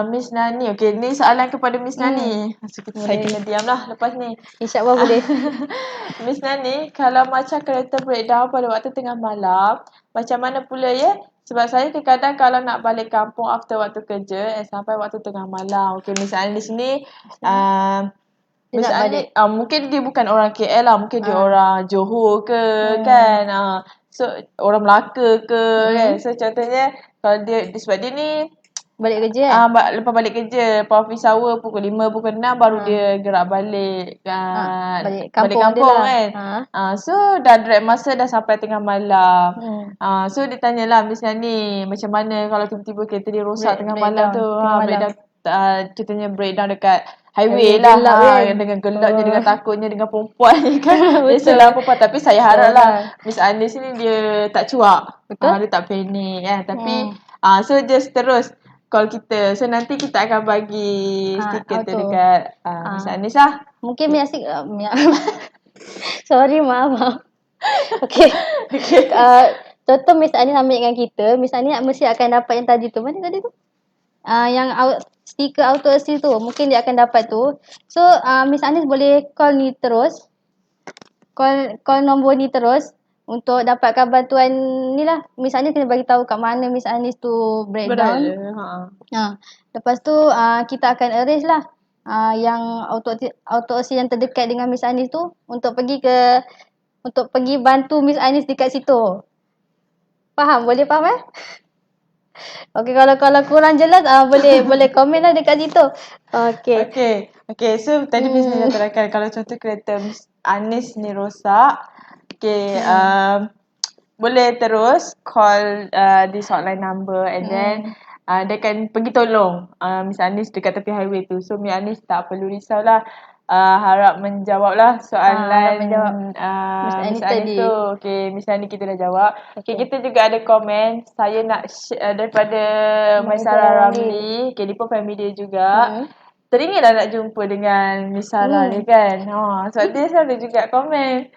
Miss Nani. Okey, ni soalan kepada Miss Nani. So, saya kena diam lah lepas ni. InsyaAllah boleh. Miss Nani, kalau macam kereta breakdown pada waktu tengah malam, macam mana pula ya? Sebab saya kadang-kadang kalau nak balik kampung after waktu kerja sampai waktu tengah malam. Okey, Miss Anis di sini Miss Anis mungkin dia bukan orang KL lah, mungkin dia orang Johor ke kan. So orang Melaka ke kan. So contohnya kalau dia sebab dia ni balik kerja kan? Lepas balik kerja office hour pukul 5, pukul 6 baru dia gerak balik balik kampung kan. So dah direct masa dah sampai tengah malam. So dia tanyalah Miss Nani, macam mana kalau tiba-tiba kereta dia rosak tengah malam tu. Breakdown contohnya breakdown dekat highway lah dengan gelapnya, dengan takutnya, dengan perempuan ni kan. Biasalah perempuan, tapi saya harap lah Miss Anis ni dia tak cuak. Dia tak panik kan. Tapi so just terus call kita. So nanti kita akan bagi stiker tu dekat Miss Anis lah. Mungkin sorry, maaf. Okay. Contoh Miss Anis ambil dengan kita, Miss Anis mesti akan dapat yang tadi tu. Mana tadi tu? stiker auto assist tu mungkin dia akan dapat tu. So Miss Anis boleh call ni terus. Call nombor ni terus untuk dapatkan bantuan ni lah. Miss Anis kena bagi tahu kat mana Miss Anis tu breakdown. Lepas tu kita akan arrange lah yang auto assist yang terdekat dengan Miss Anis tu untuk pergi bantu Miss Anis dekat situ. Faham? Boleh faham Okey, kalau kurang jelas boleh komen lah dekat situ. Okey. So tadi Miss Nina terangkan kalau contoh kereta Miss Anis ni rosak, boleh terus call this hotline number and then dia akan pergi tolong Miss Anis dekat tepi highway tu. So Miss Anis tak perlu risaulah. Harap menjawab lah soalan Miss Anis tu. Okay, Miss Anis kita dah jawab. Okay, kita juga ada komen. Saya nak daripada Maisara Ramli. Okay, dia pun family dia juga. Teringin nak jumpa dengan Miss Sarah ni kan. Sebab dia selalu juga komen.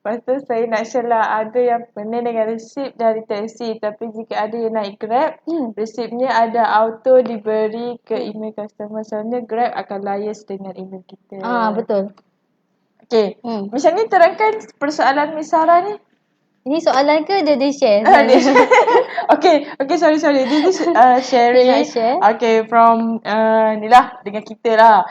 Lepas tu saya nak share lah, ada yang pernah dengan resip dari taksi, tapi jika ada yang naik Grab, resipnya ada auto diberi ke email customer. Soalnya Grab akan liaise dengan email kita. Betul. Okay. Macam ni terangkan persoalan Miss Sarah ni. Ini soalan ke dia share? Dia share. Okay, sorry. Dia sharing. Okay, from ni lah dengan kita lah.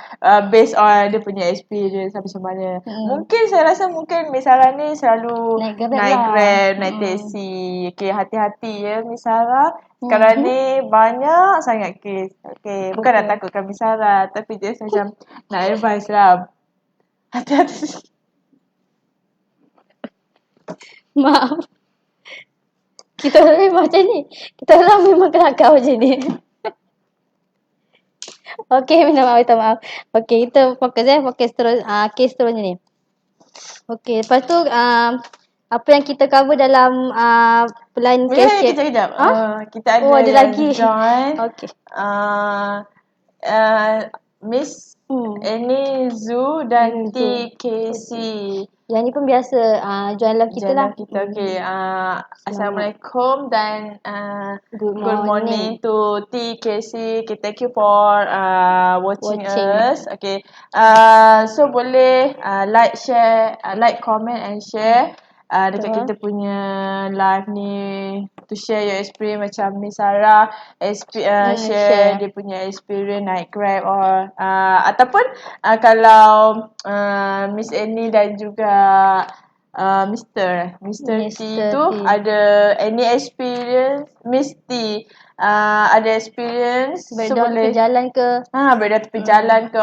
Based on dia punya experience macam mana. Mungkin saya rasa Miss Sarah ni selalu naik Grab, naik taxi. Okay, hati-hati ya Miss Sarah. Sekarang ni banyak sangat kes. Okay, bukan nak takutkan Miss Sarah, tapi just macam nak advice lah. Hati-hati. Maaf. Kita orang macam ni. Kita orang memang kelakar macam ni. Okey, minta maaf. Okey, kita fokus terus kes seterusnya ni. Okey, lepas tu apa yang kita cover dalam plan kes. Kejap. Kita ada ada lagi. Join. Okey. Miss Annie Zu dan TKC. Yang ni pun biasa join live kita lah. Okey. Assalamualaikum dan good morning to TKC. Okay, thank you for watching us. Okay. So boleh like, comment and share dekat kita punya live ni, to share your experience macam Miss Sarah share dia punya experience naik Grab or ataupun kalau Miss Annie dan juga Mr. T tu ada any experience, Miss T ada experience breakdown tepi jalan ke breakdown tepi jalan ke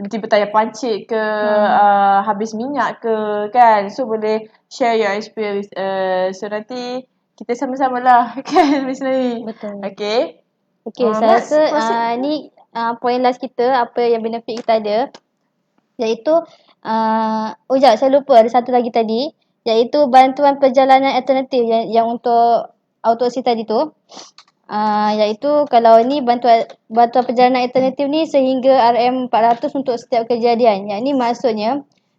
tiba-tiba tayar pancit ke habis minyak ke kan, so boleh share your experience. So nanti kita sama-sama lah kan Miss Nani. Betul. Okay, saya rasa ni point last kita, apa yang benefit kita ada, iaitu saya lupa ada satu lagi tadi, iaitu bantuan perjalanan alternatif yang untuk auto assist tadi tu. Iaitu kalau ni bantuan perjalanan alternatif ni sehingga RM400 untuk setiap kejadian. Yang ni maksudnya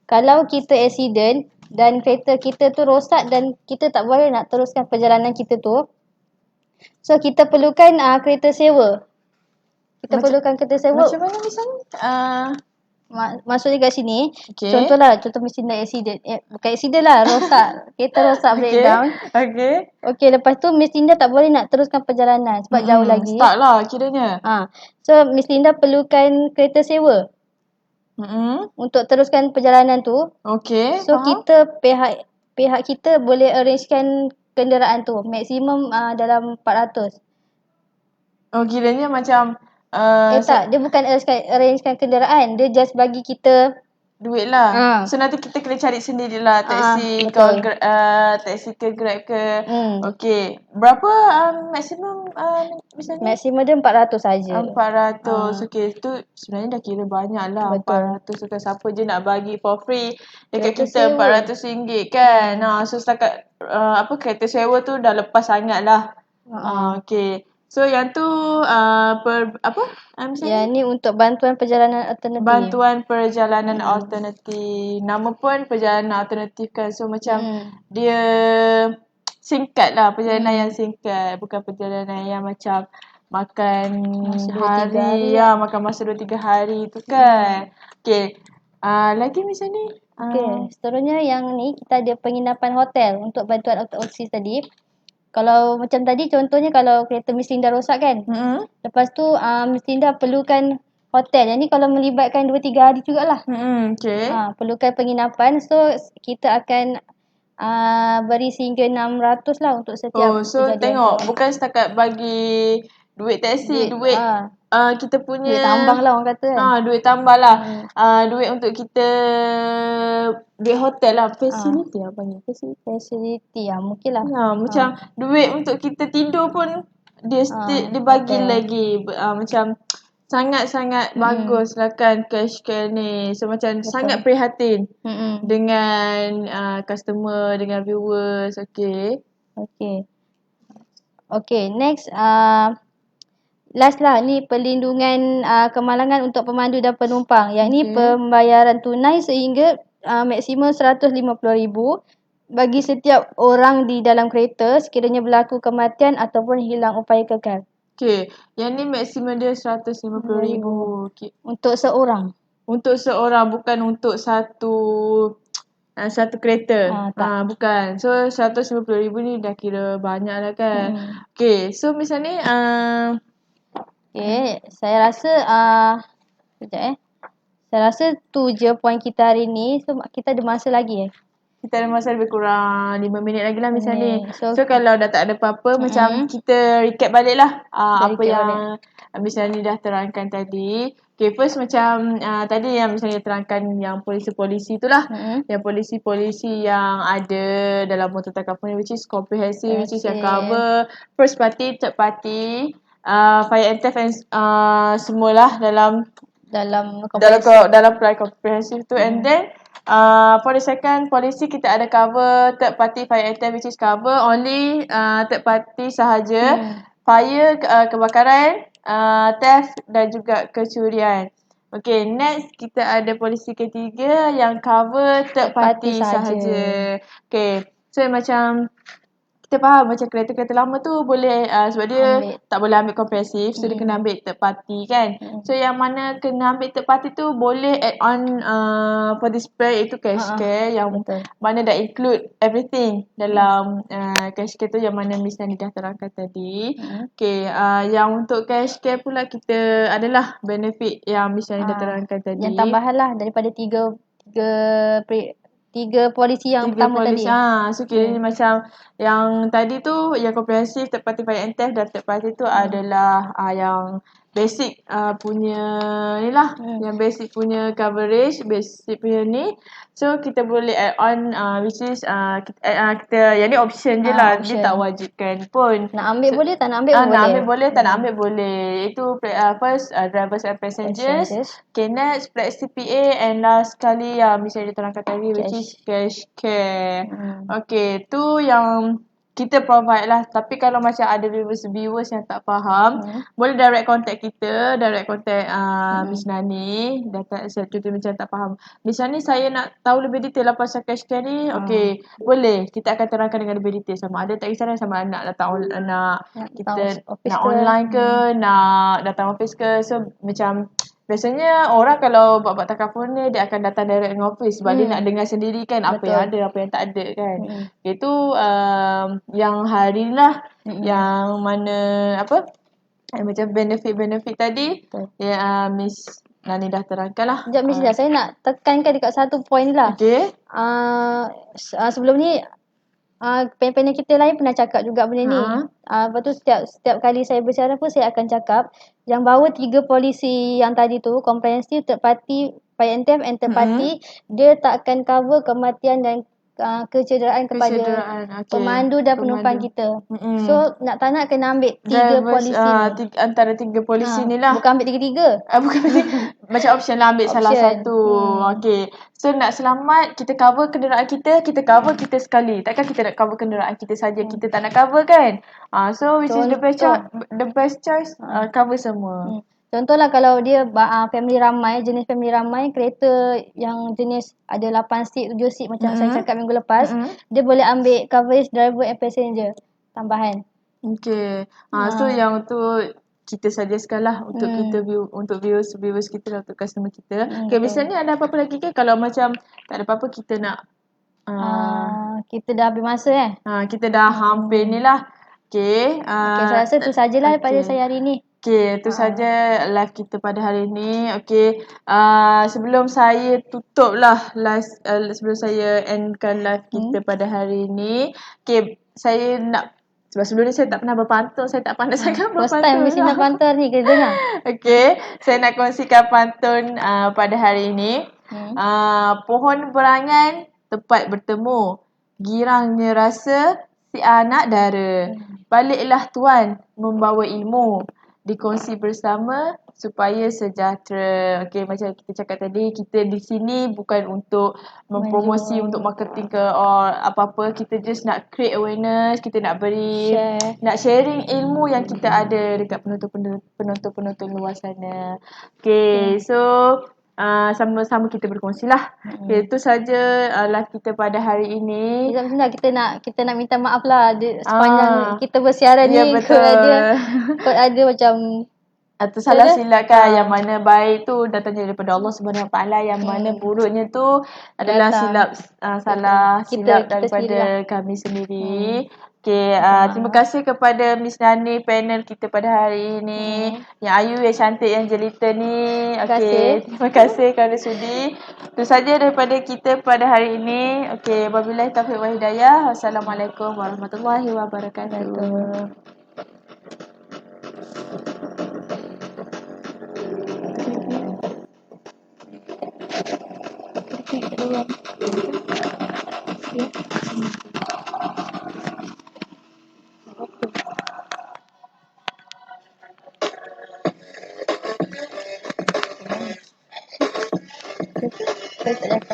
kalau kita accident dan kereta kita tu rosak dan kita tak boleh nak teruskan perjalanan kita tu, so kita perlukan kereta sewa. Perlukan kereta sewa. Macam mana misalnya? Maksudnya kat sini, contoh Miss Tinda accident. Bukan accident lah, rosak. Kereta rosak, breakdown. Okay, lepas tu Miss Tinda tak boleh nak teruskan perjalanan sebab jauh lagi. Start lah kiranya. So Miss Tinda perlukan kereta sewa untuk teruskan perjalanan tu. Okay. So kita pihak kita boleh arrangekan kenderaan tu. Maksimum dalam 400. Oh, kiranya macam tak, dia bukan arrangekan kenderaan, dia just bagi kita duit lah. So nanti kita kena cari sendirilah taksi ke Grab ke. Okay, berapa maksimum misalnya? Maksimum dia 400 saja. 400. Okay, tu sebenarnya dah kira banyak lah. Betul. 400 kan, siapa je nak bagi for free dekat kita RM400 kan. So setakat kereta sewa tu dah lepas sangat lah. Okay. So yang tu misalnya? Yang ni untuk bantuan perjalanan alternatif. Bantuan perjalanan alternatif. Nama pun perjalanan alternatif kan. So macam dia singkat lah, perjalanan yang singkat, bukan perjalanan yang macam makan hari, makan masa 2-3 hari tu kan. Okay, lagi macam ni. Okay, seterusnya yang ni kita ada penginapan hotel untuk bantuan overseas tadi. Kalau macam tadi contohnya kalau kereta mesin dah rosak kan. Lepas tu mesin dah perlukan hotel. Yang ni kalau melibatkan 2-3 hari jugalah. Okay. Perlukan penginapan. So kita akan beri sehingga 600 lah untuk setiap so tengok bukan setakat bagi duit taksi, duit kita punya duit tambang lah orang kata kan. Duit tambah lah. Duit untuk kita, duit hotel lah, facility lah panggil facility lah mungkin lah. Macam duit untuk kita tidur pun dia bagi lagi. Macam sangat-sangat bagus lah kan cash care ni. So macam sangat prihatin dengan customer, dengan viewers. Okay, next last lah ni perlindungan kemalangan untuk pemandu dan penumpang. Yang ni pembayaran tunai sehingga maksimum RM150,000 bagi setiap orang di dalam kereta sekiranya berlaku kematian ataupun hilang upaya kekal. Okay, yang ni maksimum dia RM150,000. Untuk seorang. Untuk seorang, bukan untuk satu kereta. Bukan. So RM150,000 ni dah kira banyak lah kan. Okay, so misalnya okay, saya rasa sekejap saya rasa tu je point kita hari ni. So kita ada masa lagi kita ada masa lebih kurang 5 minit lagi lah misalnya. So kalau dah tak ada apa-apa, macam kita recap balik lah apa yang misalnya dah terangkan tadi. Okay, first macam tadi yang misalnya terangkan yang polisi-polisi tu lah. Yang polisi-polisi yang ada dalam motor company, which is comprehensive, which is yang cover first party, third party, fire and theft and semualah dalam plan comprehensive tu. And then for the second policy kita ada cover third party fire and theft, which is cover only third party sahaja. Fire, kebakaran, theft dan juga kecurian. Okay, next kita ada polisi ketiga yang cover third party sahaja. Okay, so macam kita faham macam kereta-kereta lama tu boleh sebab dia tak boleh ambil kompresif, so dia kena ambil third party kan. So yang mana kena ambil third party tu boleh add on for this plan, iaitu cash care yang mana dah include everything dalam cash care tu yang mana Miss Nani dah terangkan tadi. Okay, yang untuk cash care pula kita adalah benefit yang Miss Nani dah terangkan tadi. Yang tambahan lah daripada tiga polisi yang pertama tadi. So kiranya macam yang tadi tu yang komprehensif, third party fire and theft, dan third party tu adalah yang basic punya ni lah, yang basic punya coverage, basic punya ni. So kita boleh add on which is kita yang ni option je lah, dia tak wajibkan pun. Nak ambil boleh, tak nak ambil boleh. Nak ambil boleh, tak nak ambil boleh. Itu first drivers and passengers. Okay, next flexi PA, and last sekali yang misalnya diterangkan tadi which is cash care. Okay, tu yang kita provide lah. Tapi kalau macam ada viewers yang tak faham, boleh direct contact kita, direct contact Miss Nani. Contoh macam tak faham, Miss Nani saya nak tahu lebih detail lah pasal cash care ni. Okay, boleh. Kita akan terangkan dengan lebih detail. Sama ada tak kisah sama nak datang kita nak online ke, nak datang office ke. So macam biasanya orang kalau buat takaful ni dia akan datang direct dengan office sebab dia nak dengar sendiri kan apa yang ada, apa yang tak ada kan. Itu yang hari ni lah yang mana macam benefit-benefit tadi yang Miss Nani dah terangkan lah. Sekejap Miss Ida, saya nak tekankan dekat satu point ni lah. Okay. Sebelum ni panel kita lain pernah cakap juga benda ni. Lepas tu setiap kali saya bersiaran pun saya akan cakap yang bahawa 3 polisi yang tadi tu, comprehensive, third party, fire and theft and third party, dia tak akan cover kematian dan kecederaan kepada pemandu dan penumpang kita. So nak tak nak kena ambil 3 polisi ni. Antara 3 polisi ni lah. Bukan ambil 3-3. Bukan macam option lah, ambil salah satu. Okay, so nak selamat kita cover kenderaan kita cover kita sekali. Takkan kita nak cover kenderaan kita saja, kita tak nak cover kan. So which is the best choice, cover semua. Contohlah kalau dia family ramai, jenis family ramai, kereta yang jenis ada 8 seat, 7 seat macam saya cakap minggu lepas, dia boleh ambil coverage driver and passenger tambahan. Okay. So yang tu kita suggestkan lah untuk kita untuk viewers kita lah, untuk customer kita. Okay, misalnya ada apa-apa lagi ke? Kalau macam tak ada apa-apa kita nak kita dah habis masa kita dah hampir ni lah. Okay. Okay, saya rasa tu sajalah daripada saya hari ni. Okay, itu saja live kita pada hari ini. Okay, sebelum saya tutup lah sebelum saya endkan live kita pada hari ini. Okay, saya nak, sebab sebelum ni saya tak pernah berpantun, saya tak pandai sangat berpantun. First time mesti nak pantun ni, kita dengar. Okay, saya nak kongsikan pantun pada hari ini. Pohon berangan, tempat bertemu. Girangnya rasa si anak dara. Baliklah tuan membawa ilmu. Dikongsi bersama supaya sejahtera. Okay, macam kita cakap tadi, kita di sini bukan untuk mempromosi, untuk marketing ke or apa-apa. Kita just nak create awareness, kita nak beri, nak sharing ilmu yang kita ada dekat penonton-penonton luar sana. Okay, so sama-sama kita berkongsi lah. Okay, itu saja live kita pada hari ini. Sebenarnya kita nak minta maaf lah sepanjang kita bersiaran ni. Betul. Ada macam atau salah silap kan. Yang mana baik tu datangnya daripada Allah Subhanahu Wa Taala, yang mana buruknya tu adalah salah silap daripada kami sendiri. Okay, terima kasih kepada Miss Nani, panel kita pada hari ini. Yang Ayu, yang cantik, yang jelita ni. Okay, terima kasih kerana sudi. Itu saja daripada kita pada hari ini. Okay, wabillahi taufiq wal hidayah. Wassalamualaikum warahmatullahi wabarakatuh. Saya tak dapat.